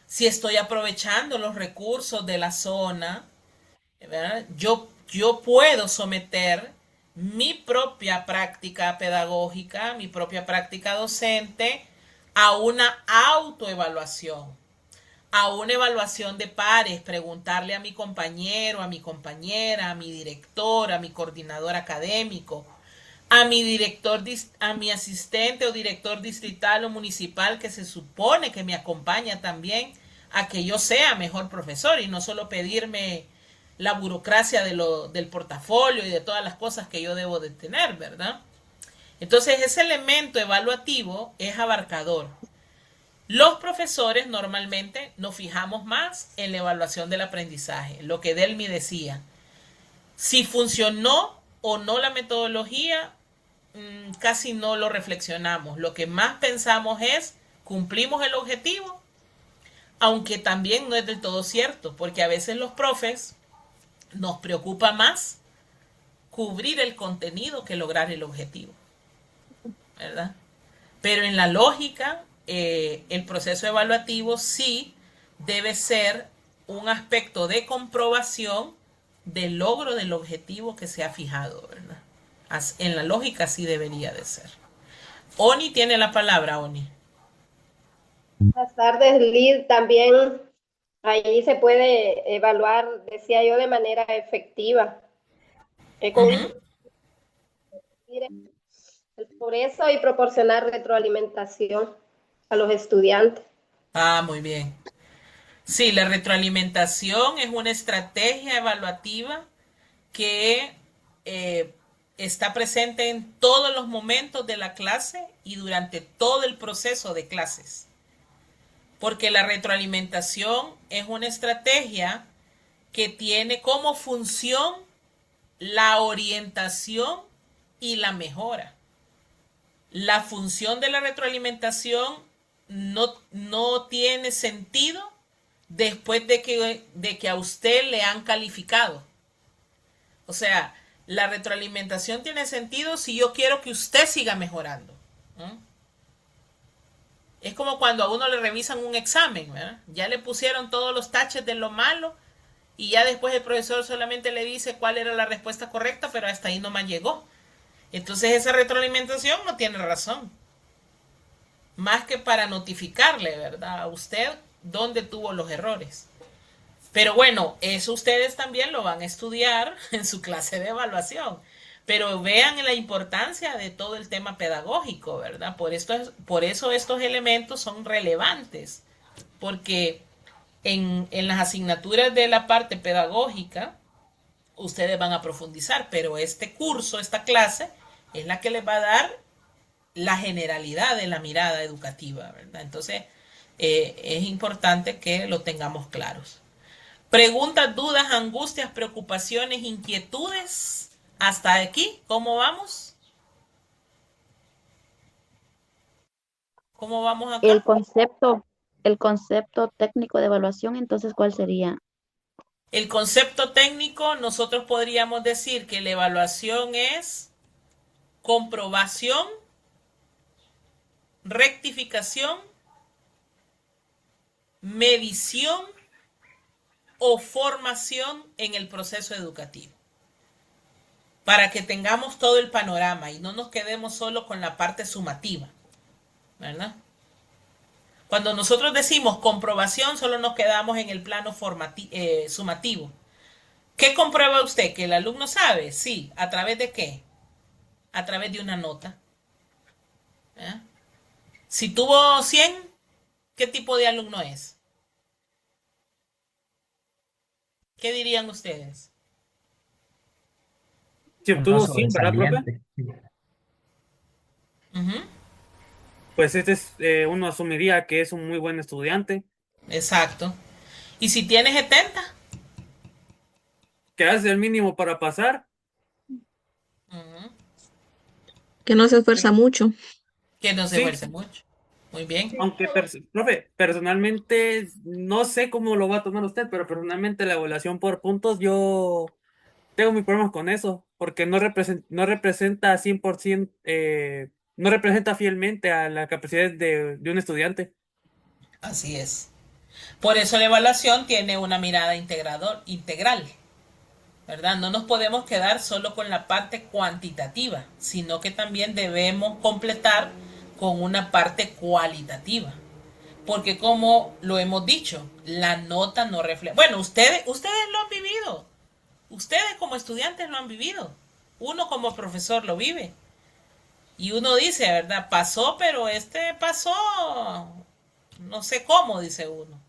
si estoy aprovechando los recursos de la zona, ¿verdad? Yo puedo someter mi propia práctica pedagógica, mi propia práctica docente a una autoevaluación, a una evaluación de pares, preguntarle a mi compañero, a mi compañera, a mi director, a mi coordinador académico, a mi director, a mi asistente o director distrital o municipal que se supone que me acompaña también a que yo sea mejor profesor y no solo pedirme la burocracia del portafolio y de todas las cosas que yo debo de tener, ¿verdad? Entonces ese elemento evaluativo es abarcador. Los profesores normalmente nos fijamos más en la evaluación del aprendizaje, lo que Delmi decía. Si funcionó o no la metodología, casi no lo reflexionamos. Lo que más pensamos es, ¿cumplimos el objetivo aunque también no es del todo cierto, porque a veces los profes nos preocupa más cubrir el contenido que lograr el objetivo, ¿verdad? Pero en la lógica, el proceso evaluativo sí debe ser un aspecto de comprobación del logro del objetivo que se ha fijado, ¿verdad? En la lógica sí debería de ser. Oni tiene la palabra, Oni. Buenas tardes, Liz. También ahí se puede evaluar, decía yo, de manera efectiva. Con el progreso y proporcionar retroalimentación a los estudiantes. Ah, muy bien. Sí, la retroalimentación es una estrategia evaluativa que está presente en todos los momentos de la clase y durante todo el proceso de clases. Porque la retroalimentación es una estrategia que tiene como función la orientación y la mejora. La función de la retroalimentación no tiene sentido después de que a usted le han calificado. O sea, la retroalimentación tiene sentido si yo quiero que usted siga mejorando. Es como cuando a uno le revisan un examen, ¿verdad? Ya le pusieron todos los taches de lo malo y ya después el profesor solamente le dice cuál era la respuesta correcta, pero hasta ahí nomás llegó. Entonces esa retroalimentación no tiene razón. Más que para notificarle, ¿verdad? A usted dónde tuvo los errores. Pero bueno, eso ustedes también lo van a estudiar en su clase de evaluación. Pero vean la importancia de todo el tema pedagógico, ¿verdad? Por eso estos elementos son relevantes. Porque en las asignaturas de la parte pedagógica, ustedes van a profundizar. Pero este curso, esta clase, es la que les va a dar la generalidad de la mirada educativa, ¿verdad? Entonces, es importante que lo tengamos claros. Preguntas, dudas, angustias, preocupaciones, inquietudes. Hasta aquí, ¿cómo vamos? ¿Cómo vamos acá? El concepto técnico de evaluación, entonces, ¿cuál sería? El concepto técnico, nosotros podríamos decir que la evaluación es comprobación, rectificación, medición o formación en el proceso educativo. Para que tengamos todo el panorama y no nos quedemos solo con la parte sumativa, ¿verdad? Cuando nosotros decimos comprobación, solo nos quedamos en el plano sumativo. ¿Qué comprueba usted? ¿Que el alumno sabe? Sí. ¿A través de qué? A través de una nota. ¿Eh? Si tuvo 100, ¿qué tipo de alumno es? ¿Qué dirían ustedes? Si obtuvo 100, ¿verdad, profe? Pues uno asumiría que es un muy buen estudiante. Exacto. ¿Y si tiene 70? ¿Qué hace el mínimo para pasar? Que no se esfuerza mucho. Que no se esfuerce mucho. Muy bien. Aunque, profe, personalmente, no sé cómo lo va a tomar usted, pero personalmente la evaluación por puntos, yo tengo mis problemas con eso, porque no representa 100%, no representa fielmente a la capacidad de un estudiante. Así es. Por eso la evaluación tiene una mirada integral, ¿verdad? No nos podemos quedar solo con la parte cuantitativa, sino que también debemos completar con una parte cualitativa. Porque como lo hemos dicho, la nota no refleja. Bueno, ustedes lo han vivido. Ustedes como estudiantes lo han vivido. Uno como profesor lo vive. Y uno dice, ¿verdad? Pasó, pero pasó, no sé cómo, dice uno.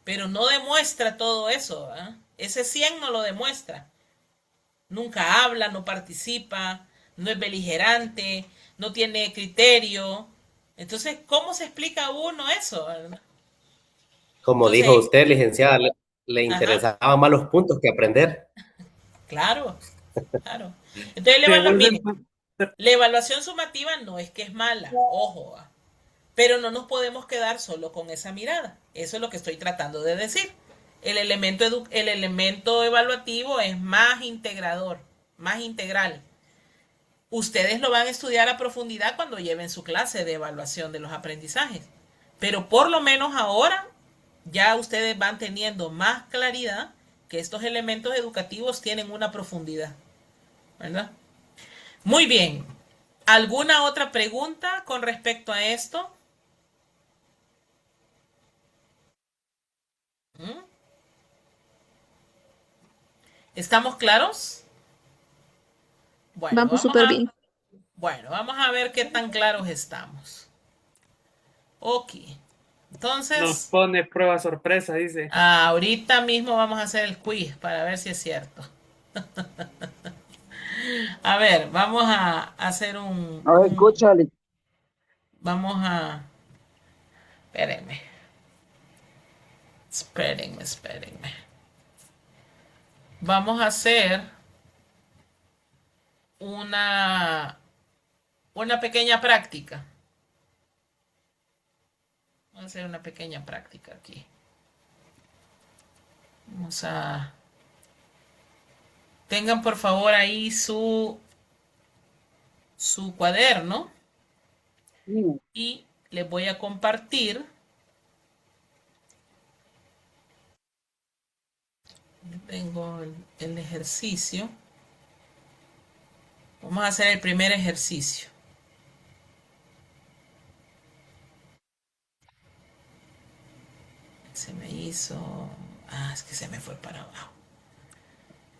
Pero no demuestra todo eso, ¿eh? Ese 100 no lo demuestra. Nunca habla, no participa, no es beligerante, no tiene criterio. Entonces, ¿cómo se explica a uno eso? Como Entonces, dijo usted, licenciada, le interesaban más los puntos que aprender. Claro, claro. Entonces, la evaluación sumativa no es que es mala, ojo. Pero no nos podemos quedar solo con esa mirada. Eso es lo que estoy tratando de decir. El elemento evaluativo es más integrador, más integral. Ustedes lo van a estudiar a profundidad cuando lleven su clase de evaluación de los aprendizajes. Pero por lo menos ahora ya ustedes van teniendo más claridad que estos elementos educativos tienen una profundidad, ¿verdad? Muy bien. ¿Alguna otra pregunta con respecto a esto? ¿Estamos claros? Vamos súper bien. Bueno, vamos a ver qué tan claros estamos. Ok. Entonces, Nos pone prueba sorpresa, dice. ahorita mismo vamos a hacer el quiz para ver si es cierto. A ver, vamos a hacer escúchale. Vamos a... Espérenme. Vamos a hacer una pequeña práctica. Vamos a hacer una pequeña práctica aquí. Tengan por favor ahí su cuaderno. Y les voy a compartir. Tengo el ejercicio. Vamos a hacer el primer ejercicio. Se me hizo... es que se me fue para abajo.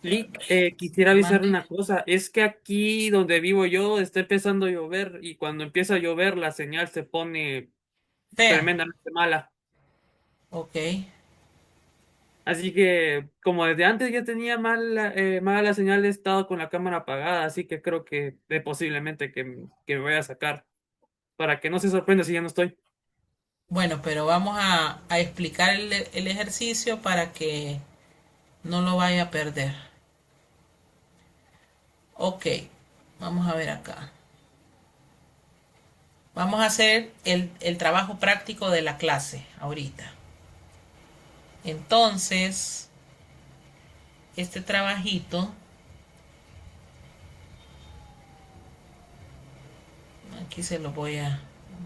Lick, quisiera avisar una cosa, es que aquí donde vivo yo está empezando a llover y cuando empieza a llover la señal se pone tremendamente mala. Ok. Así que como desde antes ya tenía mala la señal, he estado con la cámara apagada, así que creo que posiblemente que me voy a sacar para que no se sorprenda si ya no estoy. Bueno, pero vamos a explicar el ejercicio para que no lo vaya a perder. Ok, vamos a ver acá. Vamos a hacer el trabajo práctico de la clase ahorita. Entonces, este trabajito, aquí se lo voy a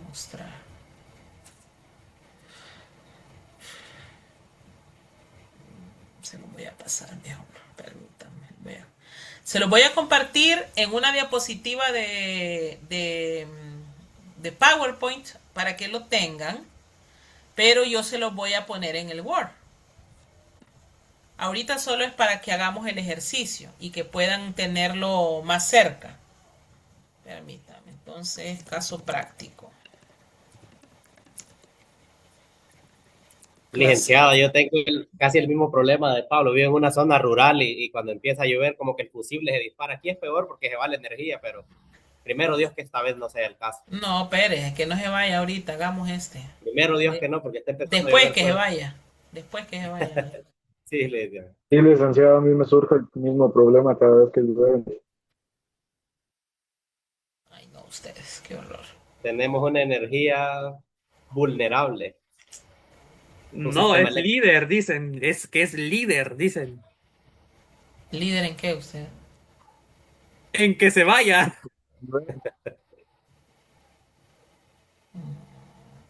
mostrar. Se lo voy a pasar mejor, permítanme, vean. Se lo voy a compartir en una diapositiva de PowerPoint para que lo tengan, pero yo se lo voy a poner en el Word. Ahorita solo es para que hagamos el ejercicio y que puedan tenerlo más cerca. Permítanme, entonces, caso práctico. Licenciada, yo tengo casi el mismo problema de Pablo. Vivo en una zona rural y cuando empieza a llover como que el fusible se dispara. Aquí es peor porque se va la energía, pero primero Dios que esta vez no sea el caso. No, Pérez, que no se vaya ahorita, hagamos este. Primero Dios que no, porque está empezando Después a llover que se vaya. Después que se vaya. Sí, licenciada. Sí, licenciado, a mí me surge el mismo problema cada vez que llueve. Ay, no, ustedes, qué horror. Tenemos una energía vulnerable. No, es líder, dicen. Es que es líder, dicen. ¿Líder en qué usted? En que se vaya.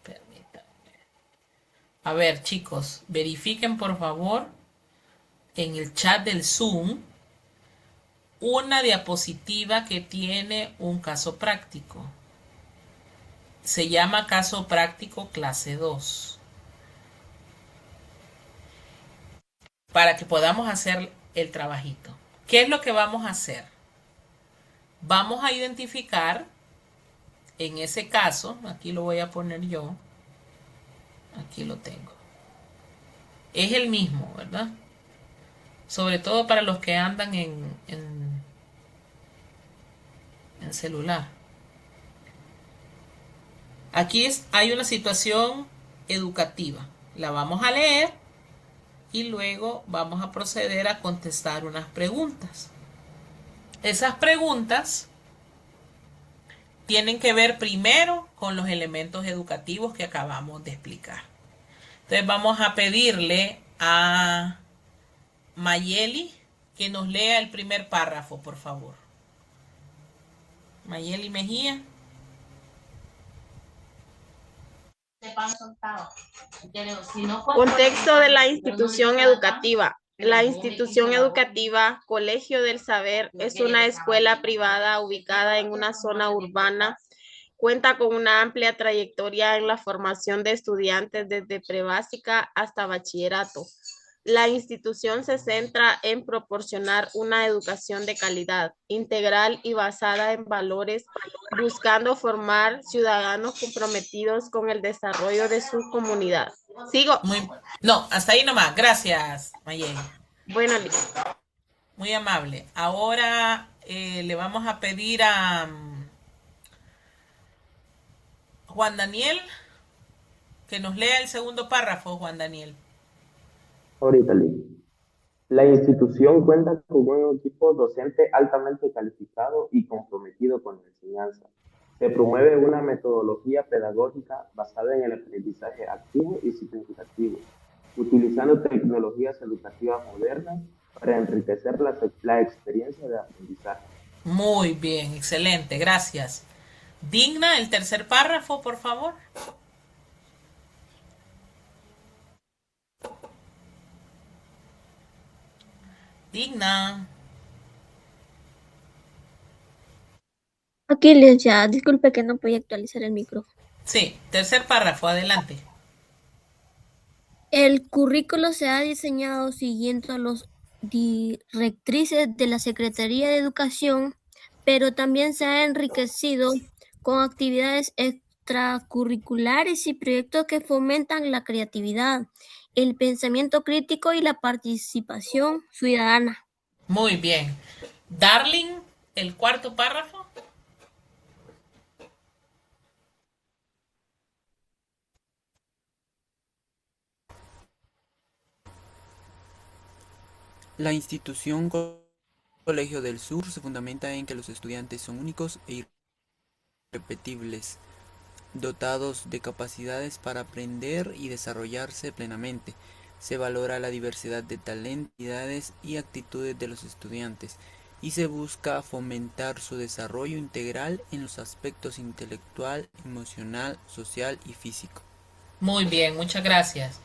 Permítanme. A ver, chicos, verifiquen por favor en el chat del Zoom una diapositiva que tiene un caso práctico. Se llama caso práctico clase 2. Para que podamos hacer el trabajito. ¿Qué es lo que vamos a hacer? Vamos a identificar, en ese caso, aquí lo voy a poner yo, aquí lo tengo. Es el mismo, ¿verdad? Sobre todo para los que andan en celular. Aquí hay una situación educativa. La vamos a leer y luego vamos a proceder a contestar unas preguntas. Esas preguntas tienen que ver primero con los elementos educativos que acabamos de explicar. Entonces vamos a pedirle a Mayeli que nos lea el primer párrafo, por favor. Mayeli Mejía. Contexto de la institución educativa. La institución educativa Colegio del Saber es una escuela privada ubicada en una zona urbana. Cuenta con una amplia trayectoria en la formación de estudiantes desde prebásica hasta bachillerato. La institución se centra en proporcionar una educación de calidad, integral y basada en valores, buscando formar ciudadanos comprometidos con el desarrollo de su comunidad. ¿Sigo? No, hasta ahí nomás. Gracias, Mayeli. Bueno, muy amable. Ahora le vamos a pedir a Juan Daniel que nos lea el segundo párrafo, Juan Daniel. Ahorita, Liz. La institución cuenta con un equipo docente altamente calificado y comprometido con la enseñanza. Se promueve una metodología pedagógica basada en el aprendizaje activo y significativo, utilizando tecnologías educativas modernas para enriquecer la experiencia de aprendizaje. Muy bien, excelente, gracias. Digna, el tercer párrafo, por favor. Digna. Aquí, licenciada, disculpe que no podía actualizar el micrófono. Sí, tercer párrafo, adelante. El currículo se ha diseñado siguiendo las directrices de la Secretaría de Educación, pero también se ha enriquecido con actividades extracurriculares y proyectos que fomentan la creatividad, el pensamiento crítico y la participación ciudadana. Muy bien. Darling, el cuarto párrafo. La institución Colegio del Sur se fundamenta en que los estudiantes son únicos e irrepetibles, dotados de capacidades para aprender y desarrollarse plenamente. Se valora la diversidad de talentos y actitudes de los estudiantes y se busca fomentar su desarrollo integral en los aspectos intelectual, emocional, social y físico. Muy bien, muchas gracias.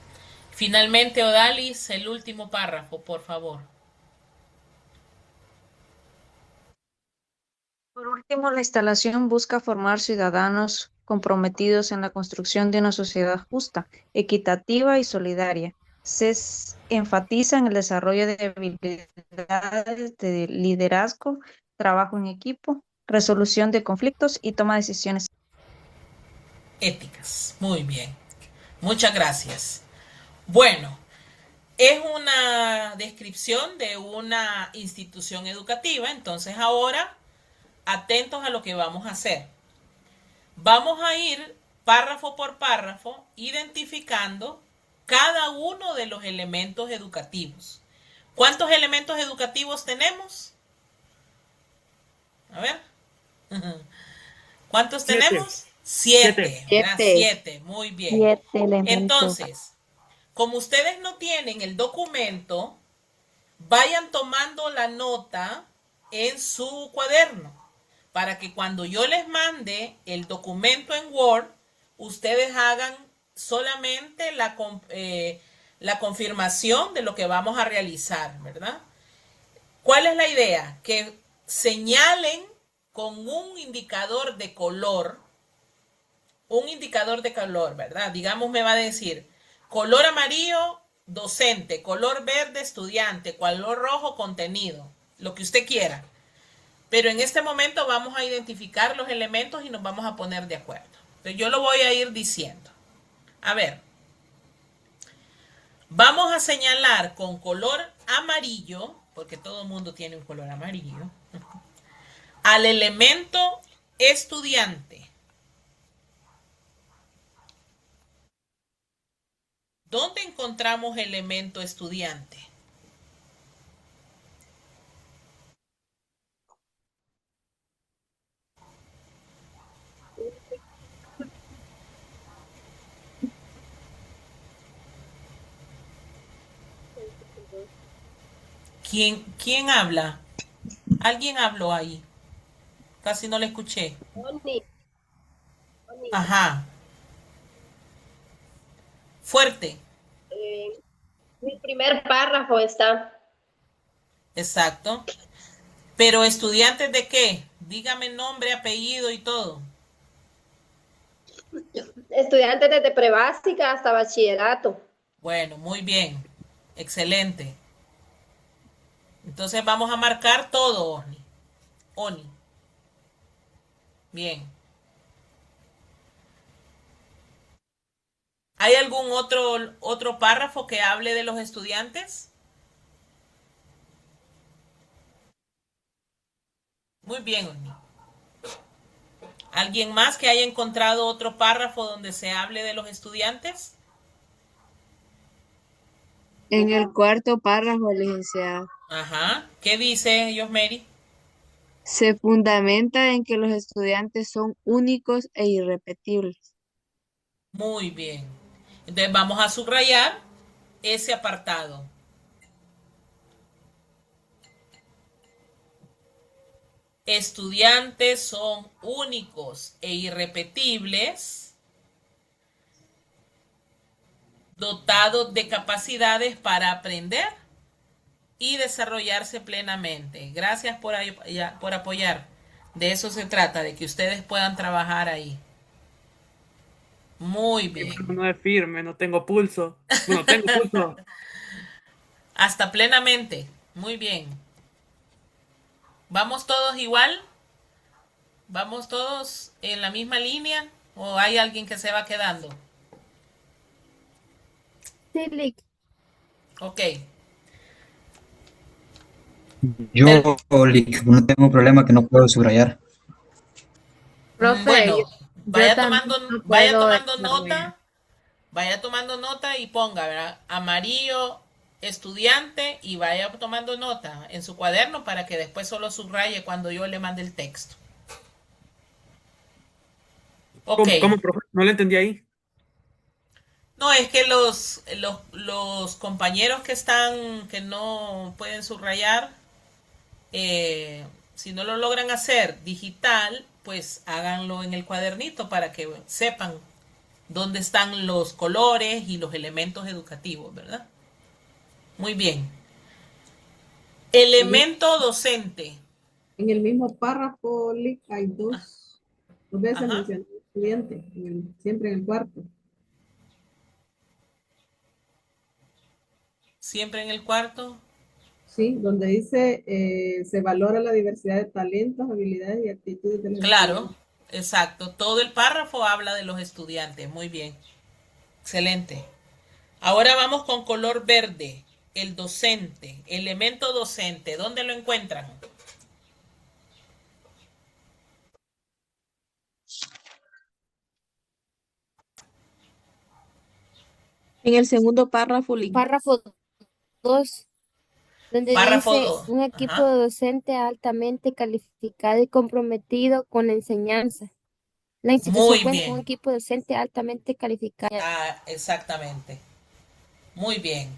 Finalmente, Odalis, el último párrafo, por favor. Por último, la instalación busca formar ciudadanos comprometidos en la construcción de una sociedad justa, equitativa y solidaria. Se enfatiza en el desarrollo de habilidades de liderazgo, trabajo en equipo, resolución de conflictos y toma de decisiones éticas. Muy bien. Muchas gracias. Bueno, es una descripción de una institución educativa, entonces ahora atentos a lo que vamos a hacer. Vamos a ir párrafo por párrafo identificando cada uno de los elementos educativos. ¿Cuántos elementos educativos tenemos? A ver. ¿Cuántos tenemos? 7. 7. Muy bien. 7 elementos. Entonces, como ustedes no tienen el documento, vayan tomando la nota en su cuaderno para que cuando yo les mande el documento en Word, ustedes hagan solamente la confirmación de lo que vamos a realizar, ¿verdad? ¿Cuál es la idea? Que señalen con un indicador de color, ¿verdad? Digamos, me va a decir color amarillo, docente, color verde, estudiante, color rojo, contenido, lo que usted quiera. Pero en este momento vamos a identificar los elementos y nos vamos a poner de acuerdo. Entonces yo lo voy a ir diciendo. A ver, vamos a señalar con color amarillo, porque todo el mundo tiene un color amarillo, al elemento estudiante. ¿Dónde encontramos elemento estudiante? ¿Quién habla? ¿Alguien habló ahí? Casi no le escuché. Oni, Ajá. Fuerte. mi primer párrafo está. Exacto. Pero estudiantes de qué? Dígame nombre, apellido y todo. Estudiantes desde prebásica hasta bachillerato. Bueno, muy bien. Excelente. Entonces vamos a marcar todo, Oni. Oni. Bien. ¿Hay algún otro párrafo que hable de los estudiantes? Muy bien, Oni. ¿Alguien más que haya encontrado otro párrafo donde se hable de los estudiantes? En el cuarto párrafo, licenciada, Ajá. ¿Qué dice Yosmeri? se fundamenta en que los estudiantes son únicos e irrepetibles. Muy bien. Entonces vamos a subrayar ese apartado. Estudiantes son únicos e irrepetibles, dotados de capacidades para aprender y desarrollarse plenamente. Gracias por apoyar. De eso se trata, de que ustedes puedan trabajar ahí. Muy Mi bien. mano no es firme, no tengo pulso. Bueno, tengo pulso. Hasta plenamente. Muy bien. ¿Vamos todos igual? ¿Vamos todos en la misma línea? ¿O hay alguien que se va quedando? Sí, Lick. Ok. Yo, Lick, no tengo problema que no puedo subrayar. Profe, Bueno, yo vaya también tomando, no vaya puedo tomando desarrollar. nota, vaya tomando nota y ponga, ¿verdad? Amarillo, estudiante, y vaya tomando nota en su cuaderno para que después solo subraye cuando yo le mande el texto. Ok. ¿Cómo, profe? No le entendí ahí. No, es que los compañeros que no pueden subrayar, si no lo logran hacer digital, pues háganlo en el cuadernito para que sepan dónde están los colores y los elementos educativos, ¿verdad? Muy bien. Elemento docente. En el mismo párrafo, Lick, hay dos veces Ajá. mencionado estudiante, siempre en el cuarto. Siempre en el cuarto. Sí, donde dice se valora la diversidad de talentos, habilidades y actitudes de los Claro, estudiantes. exacto. Todo el párrafo habla de los estudiantes. Muy bien. Excelente. Ahora vamos con color verde. El docente, elemento docente. ¿Dónde lo encuentran? En el segundo párrafo, Lick. Párrafo 2, donde Párrafo dice 2. un equipo Ajá. de docente altamente calificado y comprometido con la enseñanza. La institución Muy cuenta con un bien. equipo docente altamente calificado. Ah, exactamente. Muy bien.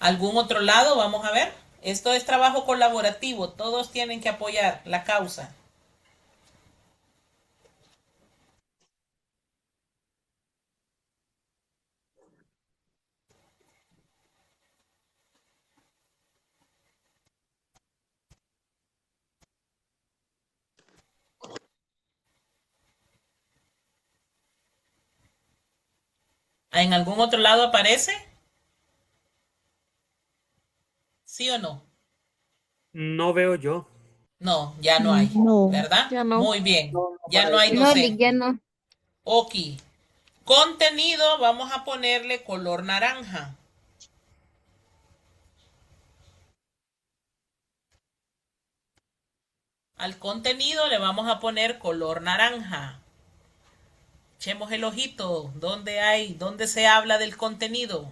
¿Algún otro lado? Vamos a ver. Esto es trabajo colaborativo. Todos tienen que apoyar la causa. ¿En algún otro lado aparece? ¿Sí o no? No veo yo. No, ya no hay, No, ¿verdad? ya no. Muy bien. No, no Ya no hay aparece. No, Lick, ya docente. no. Ok. Contenido, vamos a ponerle color naranja. Al contenido le vamos a poner color naranja. Echemos el ojito. ¿Dónde se habla del contenido?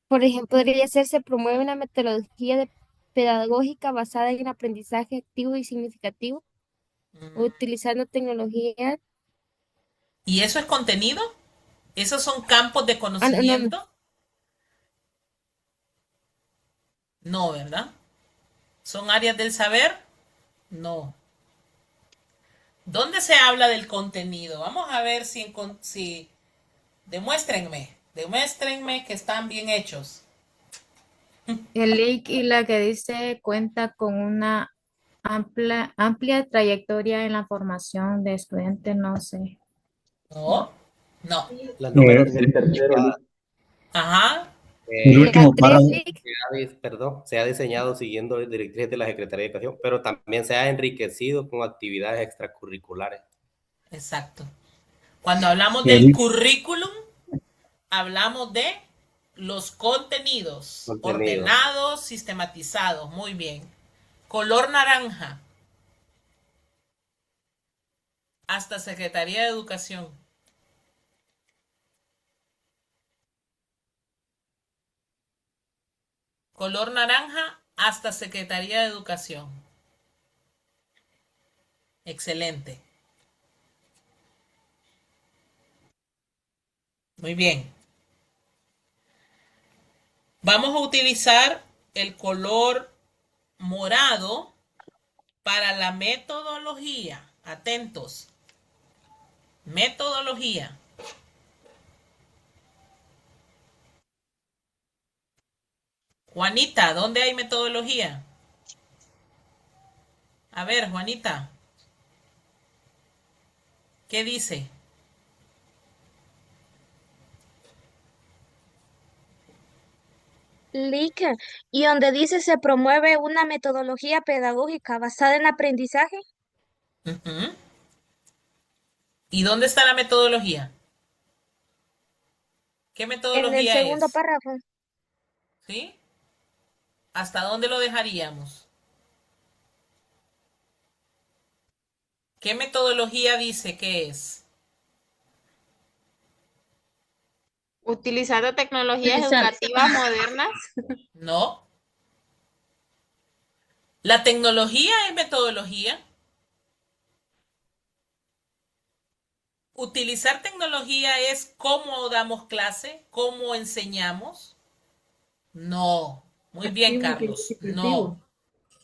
Por ejemplo, podría ser, se promueve una metodología pedagógica basada en el aprendizaje activo y significativo, utilizando tecnología. ¿Y eso es contenido? ¿Esos son campos de No, no, conocimiento? No, ¿verdad? ¿Son áreas del saber? No. ¿Dónde se habla del contenido? Vamos a ver si demuéstrenme que están bien hechos. El link y la que dice cuenta con una amplia trayectoria en la formación de estudiantes, no sé. No, no. Las número En el tercero, Ajá. El último párrafo. Se ha diseñado siguiendo directrices de la Secretaría de Educación, pero también se ha enriquecido con actividades extracurriculares. Exacto. Cuando hablamos del currículum, hablamos de los contenidos ordenados, sistematizados. Muy bien. Color naranja. Hasta Secretaría de Educación. Color naranja hasta Secretaría de Educación. Excelente. Muy bien. Vamos a utilizar el color morado para la metodología. Atentos. Metodología. Juanita, ¿dónde hay metodología? A ver, Juanita. ¿Qué dice? Licker, y donde dice se promueve una metodología pedagógica basada en aprendizaje. Uh-huh. ¿Y dónde está la metodología? ¿Qué metodología en el segundo es? párrafo. ¿Sí? ¿Hasta dónde lo dejaríamos? ¿Qué metodología dice que es? Utilizando tecnologías educativas modernas. No. ¿La tecnología es metodología? ¿Utilizar tecnología es cómo damos clase? ¿Cómo enseñamos? No. Muy bien, Carlos. No.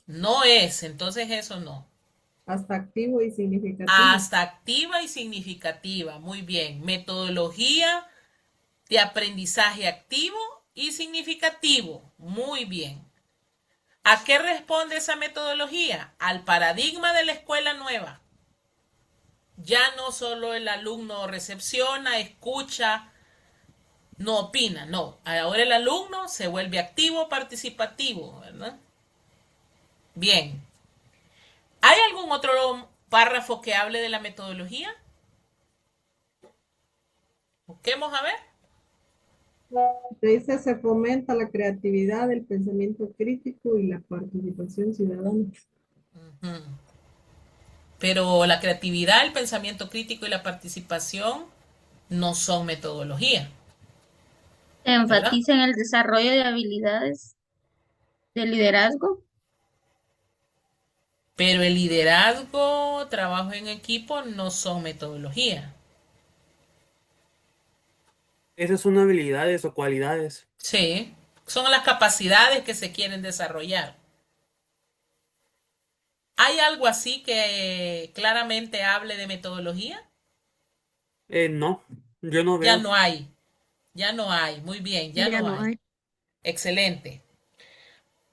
No es. Entonces eso no. Hasta activo y significativo. Hasta activa y significativa. Muy bien. Metodología de aprendizaje activo y significativo. Muy bien. ¿A qué responde esa metodología? Al paradigma de la escuela nueva. Ya no solo el alumno recepciona, escucha, no opina, no. Ahora el alumno se vuelve activo, participativo, ¿verdad? Bien. ¿Hay algún otro párrafo que hable de la metodología? Busquemos a ver. Dice, se fomenta la creatividad, el pensamiento crítico y la participación ciudadana. Pero la creatividad, el pensamiento crítico y la participación no son metodología. Se enfatiza en el desarrollo de habilidades de liderazgo. Pero el liderazgo, trabajo en equipo no son metodología. Esas son habilidades o cualidades. Sí, son las capacidades que se quieren desarrollar. ¿Hay algo así que claramente hable de metodología? No, yo no veo. Ya no hay. Ya no hay. Muy bien, ya no hay. Excelente.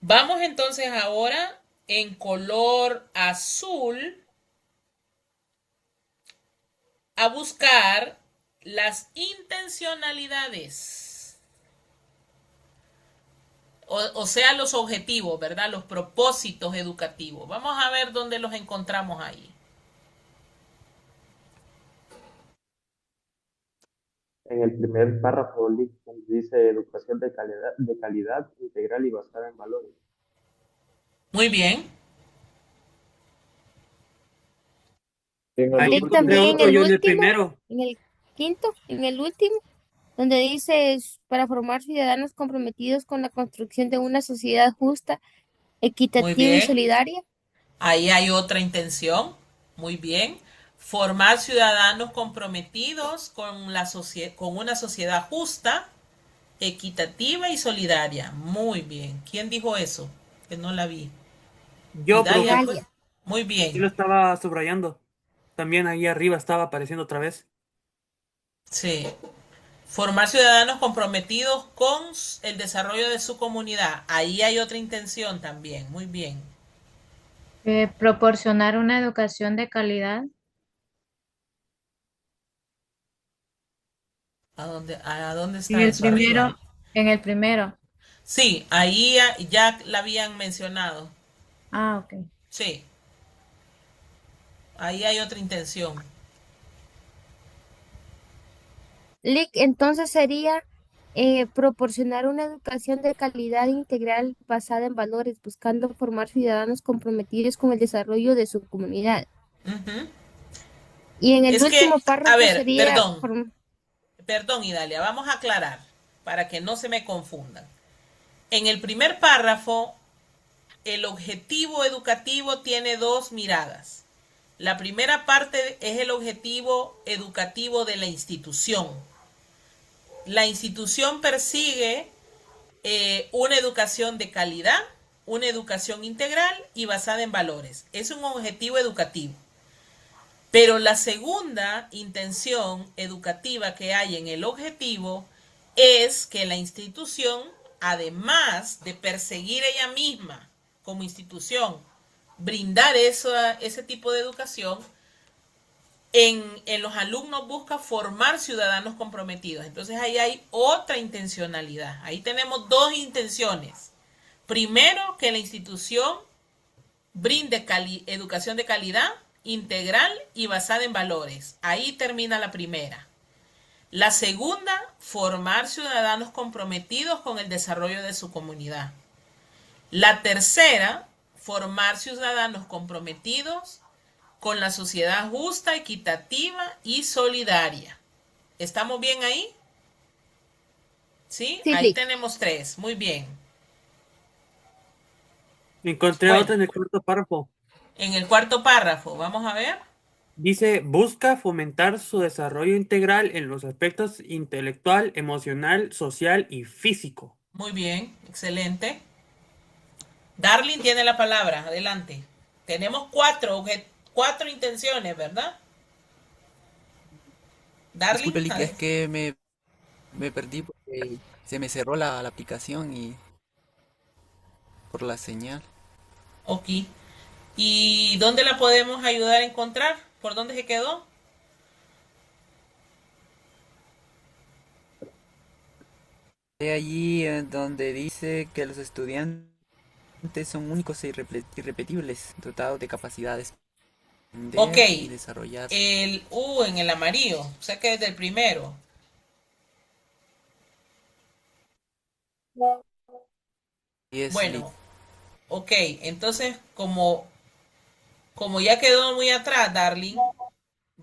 Vamos entonces ahora en color azul a buscar las intencionalidades. O sea, los objetivos, ¿verdad? Los propósitos educativos. Vamos a ver dónde los encontramos ahí. En el primer párrafo dice educación de calidad integral y basada en valores. Muy bien. Y también en el último, en el quinto, en el último, donde dice para formar ciudadanos comprometidos con la construcción de una sociedad justa, Muy equitativa y bien. solidaria. Ahí hay otra intención. Muy bien. Formar ciudadanos comprometidos con una sociedad justa, equitativa y solidaria. Muy bien. ¿Quién dijo eso? Que no la vi. Yo, Dalia, profe, pues. Muy sí bien. lo estaba subrayando. También ahí arriba estaba apareciendo otra vez. Sí. Formar ciudadanos comprometidos con el desarrollo de su comunidad. Ahí hay otra intención también. Muy bien. Proporcionar una educación de calidad. ¿A dónde En está el eso? Arriba. primero, en el primero. Sí, ahí ya la habían mencionado. Ah, ok. Sí, ahí hay otra intención. Lic, entonces sería proporcionar una educación de calidad integral basada en valores, buscando formar ciudadanos comprometidos con el desarrollo de su comunidad. Ujú. Y en el Es que, último a párrafo ver, sería, perdón, Idalia, vamos a aclarar para que no se me confundan. En el primer párrafo, el objetivo educativo tiene dos miradas. La primera parte es el objetivo educativo de la institución. La institución persigue una educación de calidad, una educación integral y basada en valores. Es un objetivo educativo. Pero la segunda intención educativa que hay en el objetivo es que la institución, además de perseguir ella misma como institución, brindar ese tipo de educación, en los alumnos busca formar ciudadanos comprometidos. Entonces ahí hay otra intencionalidad. Ahí tenemos dos intenciones. Primero, que la institución brinde educación de calidad, integral y basada en valores. Ahí termina la primera. La segunda, formar ciudadanos comprometidos con el desarrollo de su comunidad. La tercera, formar ciudadanos comprometidos con la sociedad justa, equitativa y solidaria. ¿Estamos bien ahí? ¿Sí? sí, Ahí Lic. tenemos tres. Muy bien. Encontré Bueno, otra en el cuarto párrafo. en el cuarto párrafo, vamos a ver. Dice, busca fomentar su desarrollo integral en los aspectos intelectual, emocional, social y físico. Muy bien, excelente. Darling tiene la palabra, adelante. Tenemos cuatro intenciones, ¿verdad? Disculpe, Darling, Lick, es que me perdí porque se me cerró la aplicación y por la señal. ok. ¿Y dónde la podemos ayudar a encontrar? ¿Por dónde se quedó? Allí donde dice que los estudiantes son únicos e irrepetibles, dotados de capacidades de Ok, aprender y desarrollar. el U en el amarillo, o sea que es del primero. Y es Lick. Bueno, ok, entonces como ya quedó muy atrás, Darling,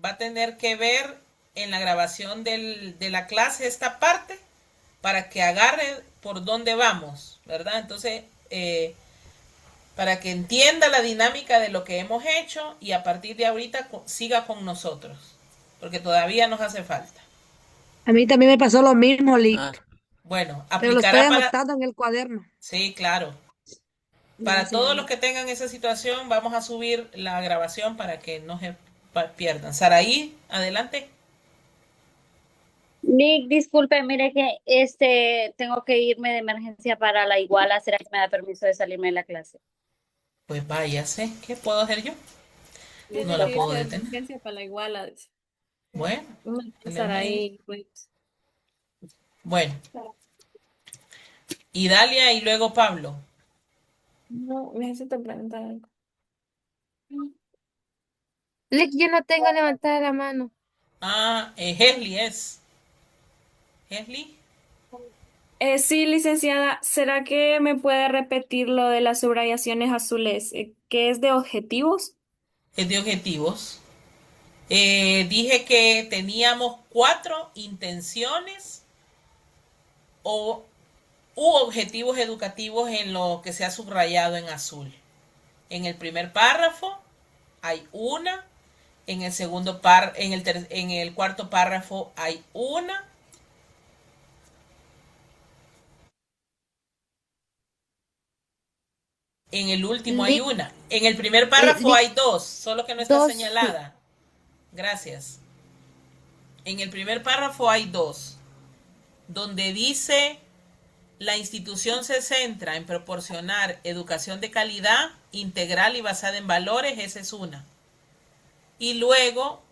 va a tener que ver en la grabación de la clase esta parte para que agarre por dónde vamos, ¿verdad? Entonces, para que entienda la dinámica de lo que hemos hecho y a partir de ahorita siga con nosotros, porque todavía nos hace falta. A mí también me pasó lo mismo, Lick, Ah, Bueno, pero lo estoy aplicará para... anotando en el cuaderno. Sí, claro. Para Gracias, todos los Lick. que tengan esa situación, vamos a subir la grabación para que no se pierdan. Saraí, adelante. Nick, disculpe, mire que tengo que irme de emergencia para la iguala. ¿Será que me da permiso de salirme de la clase? Pues váyase, ¿qué puedo hacer yo? Tiene No la que puedo irse de detener. emergencia para la iguala. Dice. Bueno, Vamos a el empezar email. ahí, pues. Bueno, y Dalia y luego Pablo. No, necesito preguntar algo. Lic, yo no tengo levantada la mano. Ah, Hesli es. Hesli. Sí, licenciada, ¿será que me puede repetir lo de las subrayaciones azules? ¿Qué es de objetivos? Es de objetivos. Dije que teníamos 4 intenciones u objetivos educativos en lo que se ha subrayado en azul. En el primer párrafo hay una, en el segundo en el cuarto párrafo hay una, En el último hay Lic, una. En el primer párrafo Lic, hay dos, solo que no está dos, sí. señalada. Gracias. En el primer párrafo hay dos, donde dice la institución se centra en proporcionar educación de calidad, integral y basada en valores, esa es una. Y luego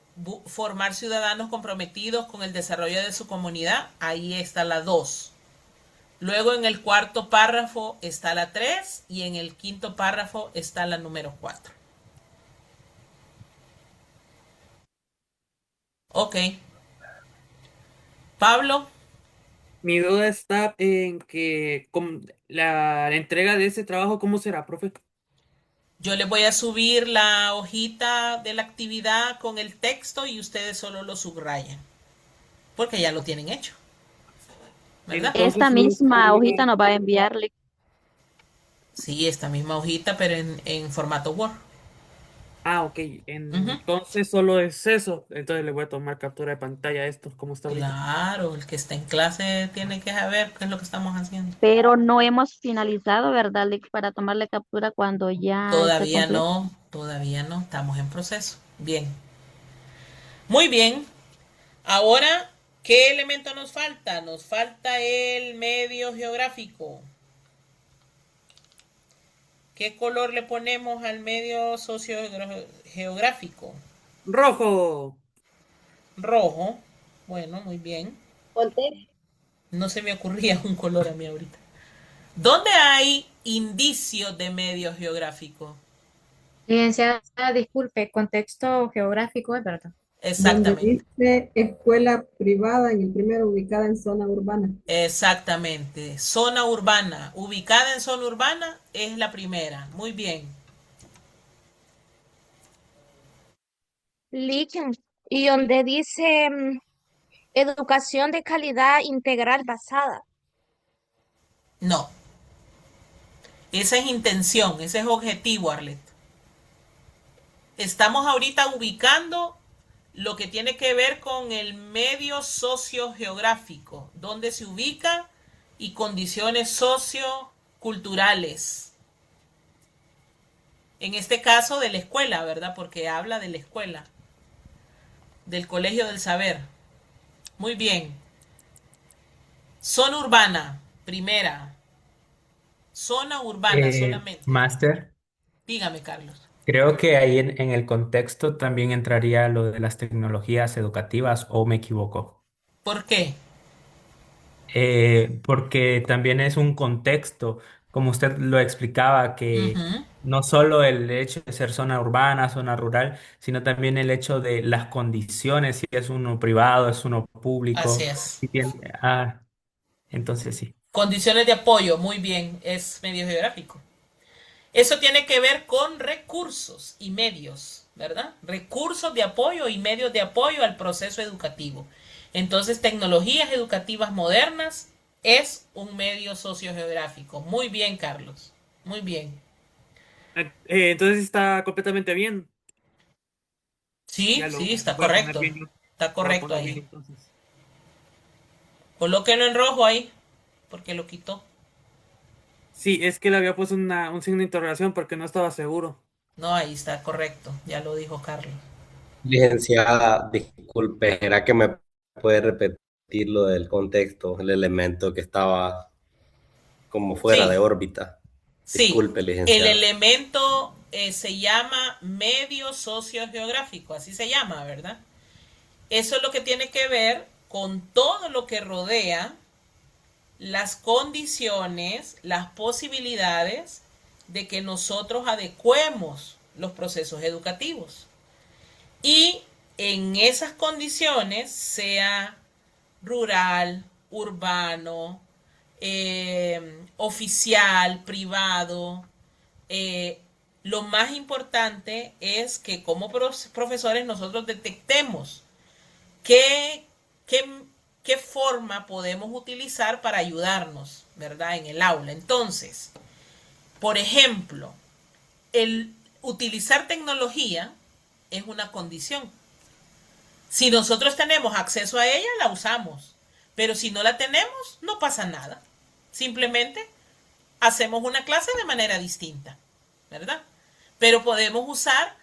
formar ciudadanos comprometidos con el desarrollo de su comunidad, ahí está la 2. Luego en el cuarto párrafo está la 3 y en el quinto párrafo está la número 4. Ok. Pablo. Mi duda está en que la entrega de ese trabajo, ¿cómo será, profe? Yo les voy a subir la hojita de la actividad con el texto y ustedes solo lo subrayan, porque ya lo tienen hecho, ¿verdad? Esta misma hojita nos va a enviar. Sí, esta misma hojita, pero en formato Word. Ah, ok. Entonces solo es eso. Entonces le voy a tomar captura de pantalla a esto, como está ahorita. Claro, el que está en clase tiene que saber qué es lo que estamos haciendo. Pero no hemos finalizado, ¿verdad, Lick? Para tomarle captura cuando ya esté Todavía completo. no, estamos en proceso. Bien. Muy bien. Ahora, ¿qué elemento nos falta? Nos falta el medio geográfico. ¿Qué color le ponemos al medio sociogeográfico? Rojo. Rojo. Bueno, muy bien. No se me ocurría un color a mí ahorita. ¿Dónde hay indicios de medio geográfico? Licenciada, disculpe, contexto geográfico, es verdad. Donde Exactamente. dice escuela privada, en el primero ubicada en zona urbana. Exactamente. Zona urbana. Ubicada en zona urbana es la primera. Muy bien. Lic, y donde dice educación de calidad integral basada. No. Esa es intención, ese es objetivo, Arlet. Estamos ahorita ubicando lo que tiene que ver con el medio sociogeográfico, dónde se ubica y condiciones socioculturales. En este caso de la escuela, ¿verdad? Porque habla de la escuela, del colegio del saber. Muy bien. Zona urbana, primera. Zona urbana solamente. Máster, Dígame, Carlos. creo que ahí en el contexto también entraría lo de las tecnologías educativas, ¿o me equivoco? ¿Por qué? Porque también es un contexto, como usted lo explicaba, que Ujú. no solo el hecho de ser zona urbana, zona rural, sino también el hecho de las condiciones, si es uno privado, es uno Así público, es. si tiene, entonces sí. Condiciones de apoyo, muy bien, es medio geográfico. Eso tiene que ver con recursos y medios, ¿verdad? Recursos de apoyo y medios de apoyo al proceso educativo. Entonces, tecnologías educativas modernas es un medio sociogeográfico. Muy bien, Carlos. Muy bien. Entonces está completamente bien. Sí, Ya sí, está voy a poner correcto. bien yo. Está Lo voy a correcto poner bien ahí. entonces. Colóquelo en rojo ahí, porque lo quitó. Sí, es que le había puesto un signo de interrogación porque no estaba seguro. No, ahí está correcto. Ya lo dijo Carlos. Licenciada, disculpe, ¿será que me puede repetir lo del contexto, el elemento que estaba como fuera de Sí, órbita? sí. Disculpe, El licenciada. elemento se llama medio sociogeográfico, así se llama, ¿verdad? Eso es lo que tiene que ver con todo lo que rodea las condiciones, las posibilidades de que nosotros adecuemos los procesos educativos. Y en esas condiciones, sea rural, urbano, oficial, privado, lo más importante es que como profesores nosotros detectemos qué, qué, qué forma podemos utilizar para ayudarnos, ¿verdad? En el aula. Entonces, por ejemplo, el utilizar tecnología es una condición. Si nosotros tenemos acceso a ella, la usamos. Pero si no la tenemos, no pasa nada. Simplemente hacemos una clase de manera distinta. ¿verdad? Pero podemos usar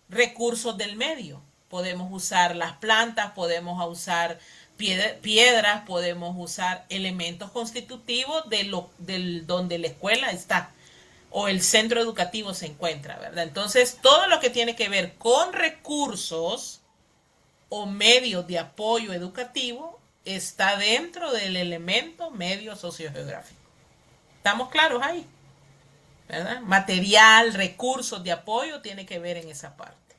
recursos del medio. Podemos usar las plantas, podemos usar piedras, podemos usar elementos constitutivos del donde la escuela está o el centro educativo se encuentra, ¿verdad? Entonces, todo lo que tiene que ver con recursos o medios de apoyo educativo está dentro del elemento medio sociogeográfico. ¿Estamos claros ahí? ¿Verdad? Material, recursos de apoyo tiene que ver en esa parte.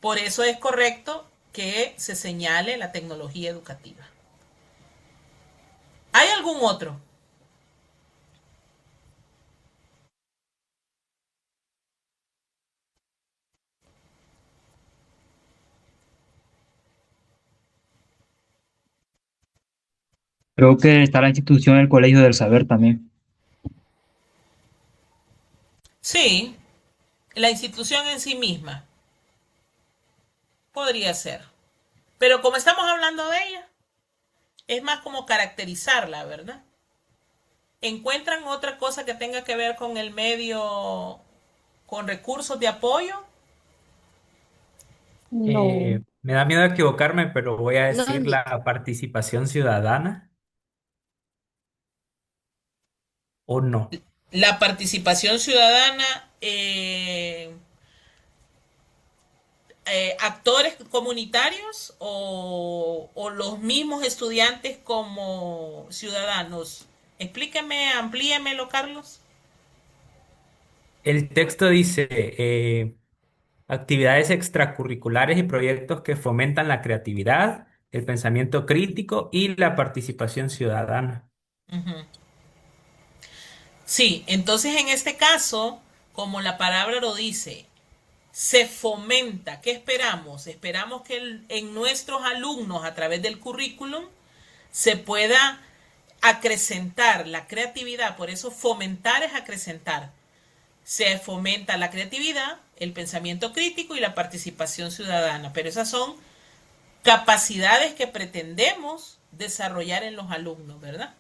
Por eso es correcto que se señale la tecnología educativa. ¿Hay algún otro? Creo que está la institución del Colegio del Saber también. Sí, la institución en sí misma. Podría ser. Pero como estamos hablando de ella, es más como caracterizarla, ¿verdad? ¿Encuentran otra cosa que tenga que ver con el medio, con recursos de apoyo? No. Me da miedo equivocarme, pero voy a No, decir la participación ciudadana o no. La participación ciudadana, actores comunitarios o los mismos estudiantes como ciudadanos. Explíqueme, amplíemelo, Carlos. El texto dice actividades extracurriculares y proyectos que fomentan la creatividad, el pensamiento crítico y la participación ciudadana. Ujú. Sí, entonces en este caso, como la palabra lo dice, se fomenta. ¿Qué esperamos? Esperamos que en nuestros alumnos, a través del currículum, se pueda acrecentar la creatividad. Por eso fomentar es acrecentar. Se fomenta la creatividad, el pensamiento crítico y la participación ciudadana. Pero esas son capacidades que pretendemos desarrollar en los alumnos, ¿verdad?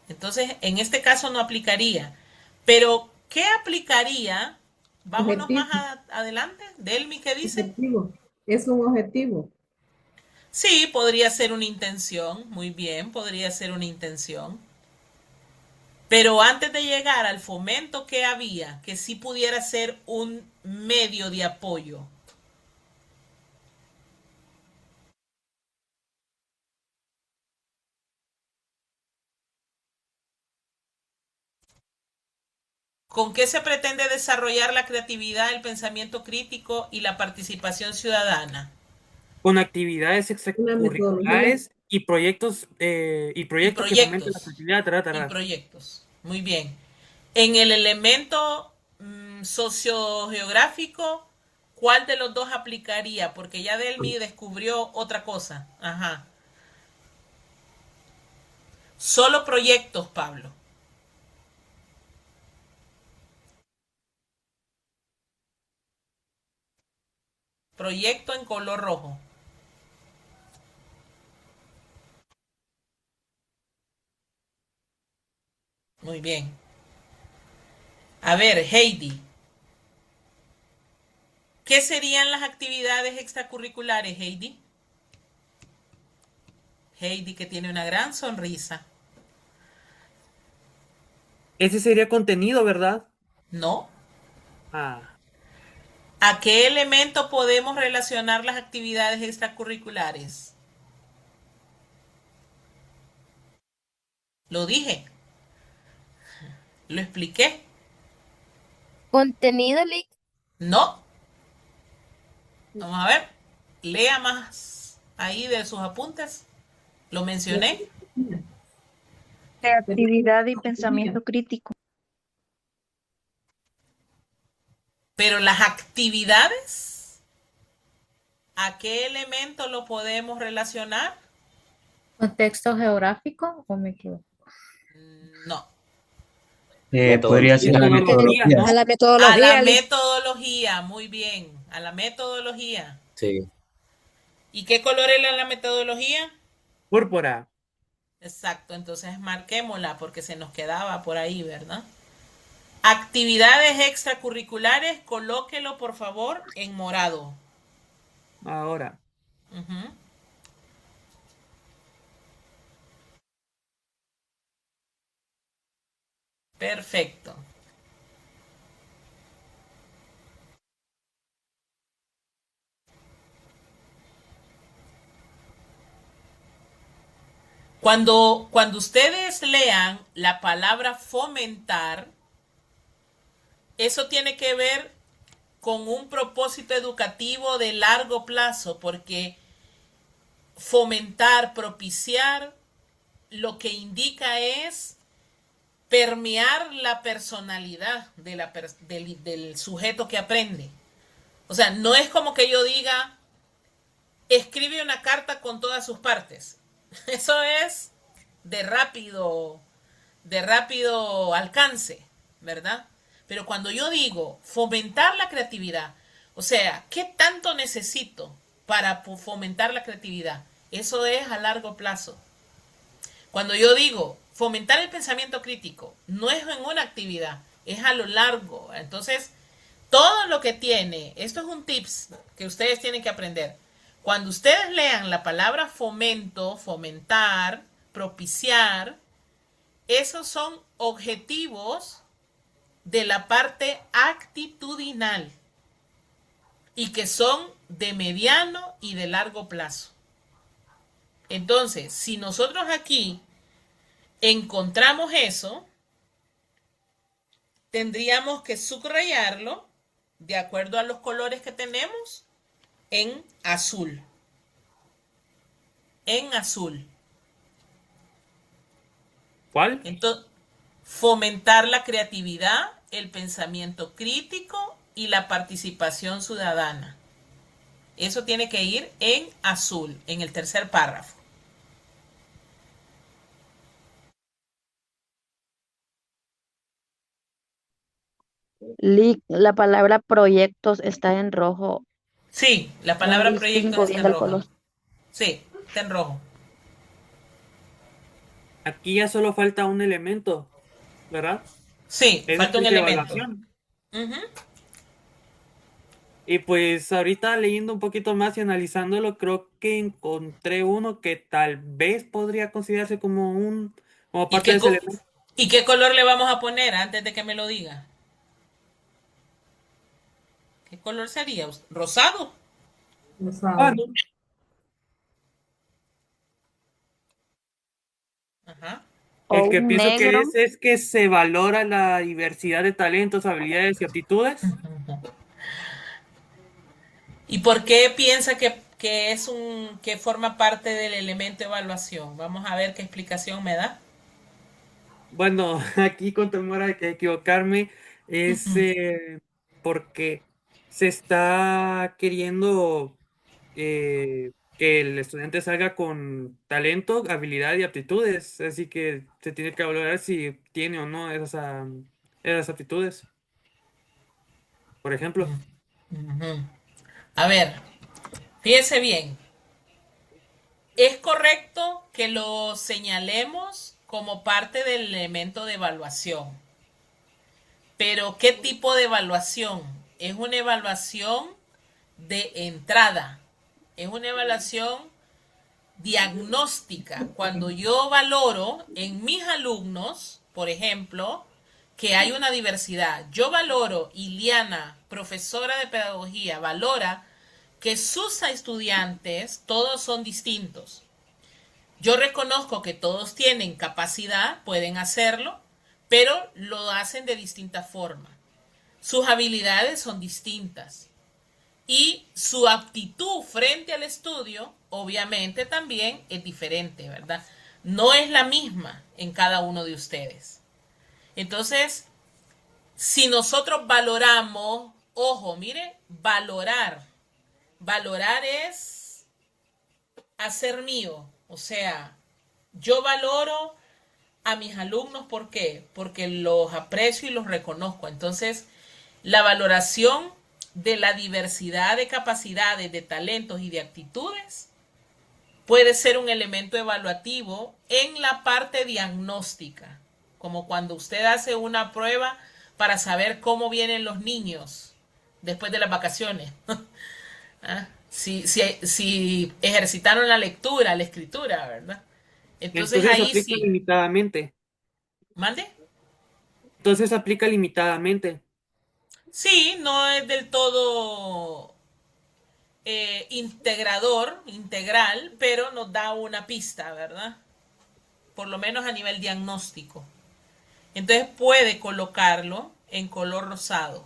Entonces, en este caso no aplicaría. Pero, ¿qué aplicaría? Vámonos Objetivo. más adelante. Delmi, ¿qué dice? Objetivo. Es un objetivo. Sí, podría ser una intención. Muy bien, podría ser una intención. Pero antes de llegar al fomento que había, que sí pudiera ser un medio de apoyo. ¿Con qué se pretende desarrollar la creatividad, el pensamiento crítico y la participación ciudadana? Con actividades Una metodología. extracurriculares y proyectos que fomenten la creatividad, Y proyectos. Muy bien. En el elemento sociogeográfico, ¿cuál de los dos aplicaría? Porque ya Delmi descubrió otra cosa. Ajá. Solo proyectos, Pablo. Proyecto en color rojo. Muy bien. A ver, Heidi. ¿Qué serían las actividades extracurriculares, Heidi? Heidi, que tiene una gran sonrisa. Ese sería contenido, ¿verdad? No. Ah, ¿A qué elemento podemos relacionar las actividades extracurriculares? Lo dije. Lo expliqué. ¿Contenido, Lick? No. Vamos a ver. Lea más ahí de sus apuntes. Lo mencioné. Creatividad y pensamiento crítico. Pero las actividades, ¿a qué elemento lo podemos relacionar? ¿Contexto geográfico o me equivoco? No. Podría ser la metodología. A la A metodología, la Lick. metodología, muy bien. A la metodología. Sí. ¿Y qué color era la metodología? púrpura. Exacto, entonces marquémosla porque se nos quedaba por ahí, ¿verdad? Actividades extracurriculares, colóquelo por favor en morado. Ahora. Ujú. Perfecto. Cuando ustedes lean la palabra fomentar, eso tiene que ver con un propósito educativo de largo plazo, porque fomentar, propiciar, lo que indica es permear la personalidad del sujeto que aprende. O sea, no es como que yo diga, escribe una carta con todas sus partes. Eso es de rápido alcance, ¿verdad? Pero cuando yo digo fomentar la creatividad, o sea, ¿qué tanto necesito para fomentar la creatividad? Eso es a largo plazo. Cuando yo digo fomentar el pensamiento crítico, no es en una actividad, es a lo largo. Entonces, todo lo que tiene, esto es un tips que ustedes tienen que aprender. Cuando ustedes lean la palabra fomento, fomentar, propiciar, esos son objetivos de la parte actitudinal y que son de mediano y de largo plazo. Entonces, si nosotros aquí encontramos eso, tendríamos que subrayarlo de acuerdo a los colores que tenemos en azul. En azul. ¿Cuál? Entonces, fomentar la creatividad, el pensamiento crítico y la participación ciudadana. Eso tiene que ir en azul, en el tercer párrafo. La palabra proyectos está en rojo. Sí, la No palabra distingo proyecto está bien en el color. rojo. Sí, está en rojo. Aquí ya solo falta un elemento, ¿verdad? Sí, Es falta un de elemento. evaluación. Ujú. Y pues ahorita leyendo un poquito más y analizándolo, creo que encontré uno que tal vez podría considerarse como ¿Y parte de ese qué, elemento. ¿Y qué color le vamos a poner antes de que me lo diga? ¿Qué color sería? ¿Rosado? Ah, no. Ajá. O El que un pienso que negro. es que se valora la diversidad de talentos, habilidades y aptitudes. ¿Y por qué piensa que forma parte del elemento de evaluación? Vamos a ver qué explicación me da. Bueno, aquí con temor a equivocarme, es porque se está queriendo que el estudiante salga con talento, habilidad y aptitudes, así que se tiene que valorar si tiene o no esas aptitudes, por ejemplo. Ujú. A ver, fíjese bien. Es correcto que lo señalemos como parte del elemento de evaluación, pero ¿qué tipo de evaluación? Es una evaluación de entrada, es una evaluación diagnóstica. Cuando yo valoro en mis alumnos, por ejemplo, que hay una diversidad, yo valoro, Iliana, profesora de pedagogía, valora que sus estudiantes todos son distintos. Yo reconozco que todos tienen capacidad, pueden hacerlo, pero lo hacen de distinta forma. Sus habilidades son distintas. Y su aptitud frente al estudio, obviamente, también es diferente, ¿verdad? No es la misma en cada uno de ustedes. Entonces, si nosotros valoramos, ojo, mire, valorar es hacer mío. O sea, yo valoro a mis alumnos, ¿por qué? Porque los aprecio y los reconozco. Entonces, la valoración de la diversidad de capacidades, de talentos y de actitudes puede ser un elemento evaluativo en la parte diagnóstica, como cuando usted hace una prueba para saber cómo vienen los niños después de las vacaciones. ¿Ah? Si ejercitaron la lectura, la escritura, ¿verdad? Entonces ahí aplica sí. limitadamente. ¿Mande? Entonces aplica limitadamente. Sí, no es del todo integral, pero nos da una pista, ¿verdad? Por lo menos a nivel diagnóstico. Entonces puede colocarlo en color rosado.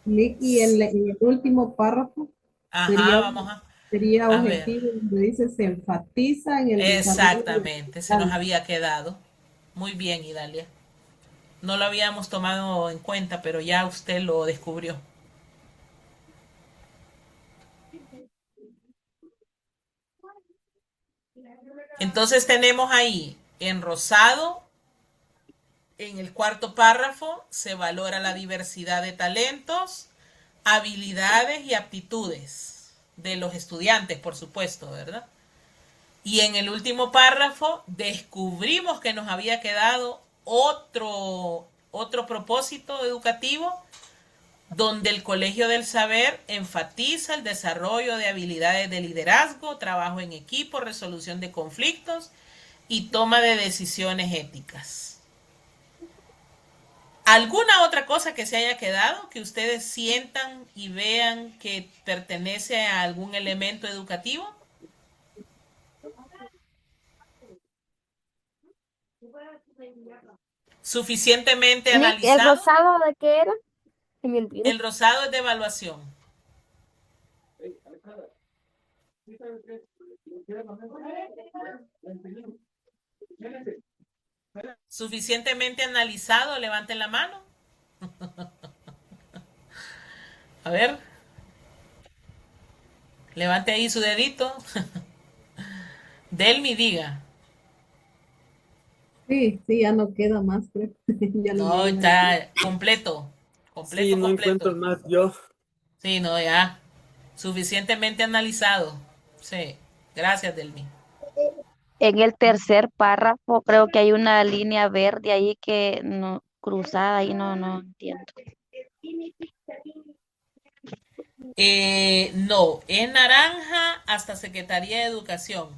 Y en el último párrafo Ajá, vamos sería a ver. objetivo, donde dice se enfatiza en el Exactamente, se nos desarrollo. había quedado. Muy bien, Idalia. No lo habíamos tomado en cuenta, pero ya usted lo descubrió. Entonces tenemos ahí en rosado, en el cuarto párrafo, se valora la diversidad de talentos, habilidades y aptitudes de los estudiantes, por supuesto, ¿verdad? Y en el último párrafo descubrimos que nos había quedado otro propósito educativo donde el Colegio del Saber enfatiza el desarrollo de habilidades de liderazgo, trabajo en equipo, resolución de conflictos y toma de decisiones éticas. ¿Alguna otra cosa que se haya quedado, que ustedes sientan y vean que pertenece a algún elemento educativo? Suficientemente Nick, ¿el analizado. rosado de qué era? Se me olvidó. El rosado es de evaluación. Suficientemente analizado, levanten la mano. A ver. Levante ahí su dedito. Delmi, diga. Sí, ya no queda más, creo. Ya lo No, leí. está completo. Sí, no encuentro más yo. Sí, no, ya. Suficientemente analizado. Sí. Gracias, Delmi. En el tercer párrafo creo que hay una línea verde ahí que no cruzada y no entiendo. No, es naranja hasta Secretaría de Educación.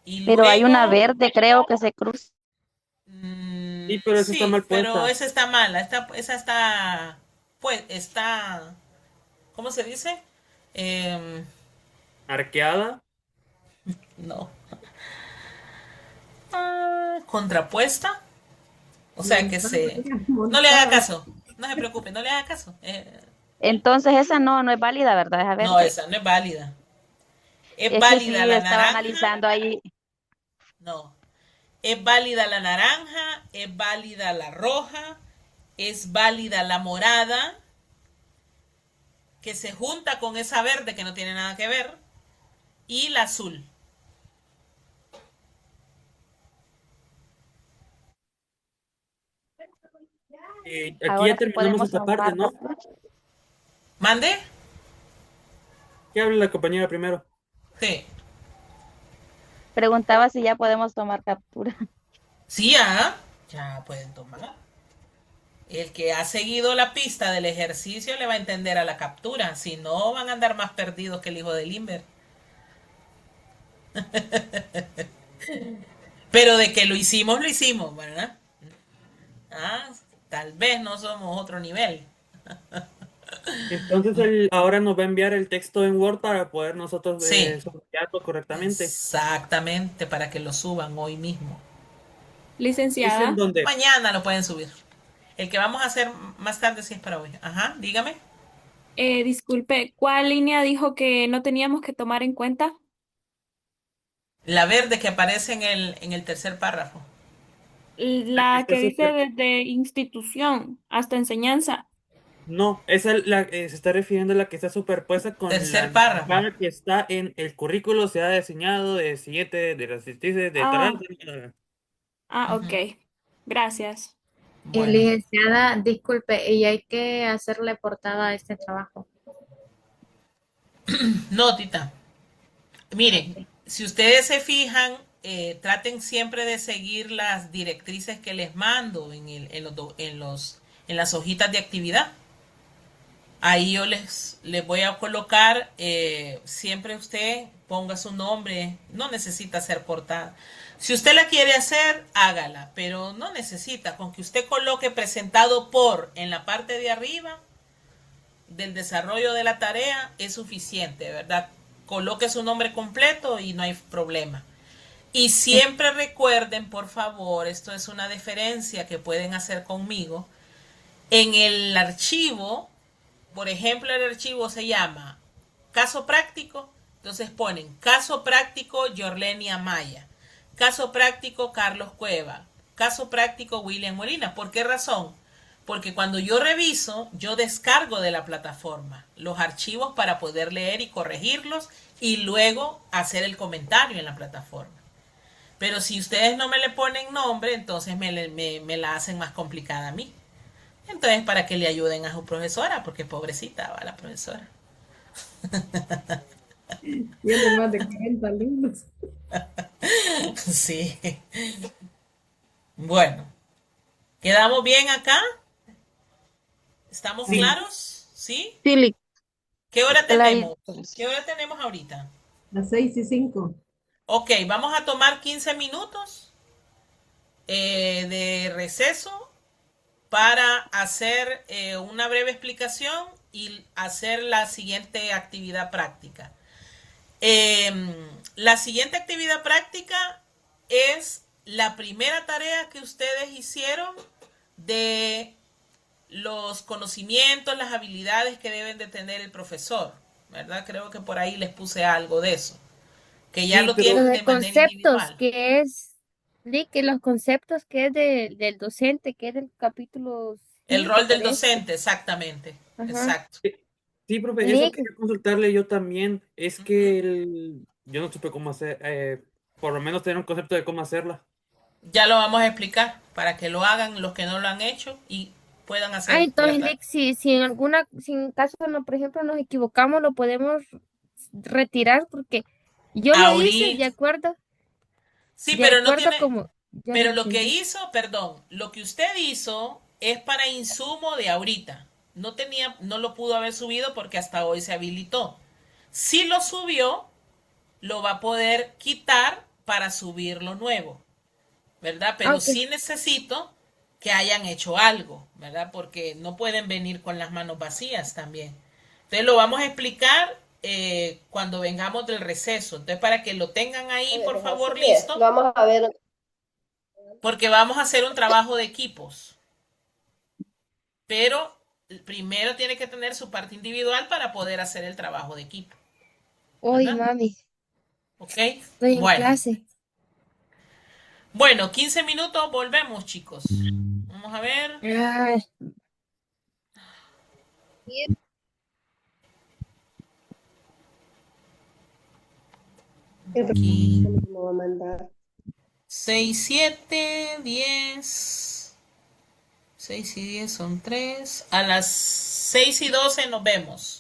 Y Pero hay una luego, verde, creo que se cruza. Sí, pero esa está mal pero puesta. esa está mala. Esa está, pues, está, ¿cómo se dice? ¿Arqueada? No. Contrapuesta. O sea que no le haga caso. No se preocupe, no le haga caso. Entonces esa no es válida, ¿verdad? Esa No, verde. esa no es válida. Es Es que sí, válida la estaba naranja. analizando ahí. No. Es válida la naranja, es válida la roja, es válida la morada, que se junta con esa verde que no tiene nada que ver, y la azul. Aquí Ahora ya terminamos podemos esta parte, ¿no? ¿Mande? ¿Qué habla la compañera primero? Sí. Preguntaba si ya podemos tomar captura. Sí, ya pueden tomar. El que ha seguido la pista del ejercicio le va a entender a la captura. Si no, van a andar más perdidos que el hijo de Limber. Pero de que lo hicimos, ¿verdad? Tal vez no somos otro nivel. Entonces ahora nos va a enviar el texto en Word para poder nosotros Sí. subrayarlo correctamente. Exactamente, para que lo suban hoy mismo. Licenciada. Mañana lo pueden subir. El que vamos a hacer más tarde sí es para hoy. Ajá, dígame. Disculpe, ¿cuál línea dijo que no teníamos que tomar en cuenta? La verde que aparece en el tercer párrafo. La que dice desde institución hasta enseñanza. No, esa se está refiriendo a la que está superpuesta con Tercer la párrafo. que está en el currículo, se ha diseñado de siguiente, de las directrices de Ok. Gracias. Licenciada, disculpe, y hay que hacerle portada a este trabajo. No, Tita. Miren, si ustedes se fijan traten siempre de seguir las directrices que les mando en las hojitas de actividad. Ahí yo les voy a colocar, siempre usted ponga su nombre, no necesita ser portada. Si usted la quiere hacer, hágala, pero no necesita, con que usted coloque presentado por en la parte de arriba del desarrollo de la tarea es suficiente, ¿verdad? Coloque su nombre completo y no hay problema. Y siempre recuerden, por favor, esto es una deferencia que pueden hacer conmigo, en el archivo, por ejemplo, el archivo se llama caso práctico, entonces ponen caso práctico Yorleni Amaya, caso práctico Carlos Cueva, caso práctico William Molina. ¿Por qué razón? Porque cuando yo reviso, yo descargo de la plataforma los archivos para poder leer y corregirlos y luego hacer el comentario en la plataforma. Pero si ustedes no me le ponen nombre, entonces me la hacen más complicada a mí. Entonces, para que le ayuden a su profesora, porque pobrecita va la profesora. Tiene más de 40 alumnos. Sí. Bueno, ¿quedamos bien acá? ¿Estamos Sí. claros? ¿Sí? Sí, Lick. ¿Qué hora tenemos? Clarito. ¿Qué hora tenemos ahorita? Las 6:05. Ok, vamos a tomar 15 minutos de receso para hacer una breve explicación y hacer la siguiente actividad práctica. La siguiente actividad práctica es la primera tarea que ustedes hicieron de los conocimientos, las habilidades que deben de tener el profesor, ¿verdad? Creo que por ahí les puse algo de eso, que ya lo tienen Los de de manera conceptos, individual. que es, que los conceptos que es del docente, que es del capítulo El 5, rol del parece. docente, exactamente. Ajá. Exacto. Sí, profe, eso Lick, quería consultarle yo también. Es que yo no supe cómo hacer, por lo menos tener un concepto de cómo hacerla. Ya lo vamos a explicar para que lo hagan los que no lo han hecho y puedan hacer entonces, la tarea. Lick, si en caso, no, por ejemplo, nos equivocamos, lo podemos retirar porque yo lo hice de Ahorita, acuerdo, sí, de pero no acuerdo tiene, como yo lo pero lo que entendí. hizo, perdón, lo que usted hizo es para insumo de ahorita. No lo pudo haber subido porque hasta hoy se habilitó. Si lo subió, lo va a poder quitar para subir lo nuevo, ¿verdad? Pero Ok. sí necesito que hayan hecho algo, ¿verdad? Porque no pueden venir con las manos vacías también. Entonces lo vamos a explicar cuando vengamos del receso. Entonces para que lo tengan ahí, por favor, Sí, listo, lo vamos a ver. porque vamos a hacer un trabajo de equipos. Pero primero tiene que tener su parte individual para poder hacer el trabajo de equipo, Hoy, ¿verdad? mami, ¿Ok? estoy en Bueno. clase. Bueno, 15 minutos, volvemos, chicos. Vamos a ver. Ay, Aquí. ¿Cómo va a mandar? 6, 7, 10. 6 y 10 son 3. A las 6:12 nos vemos.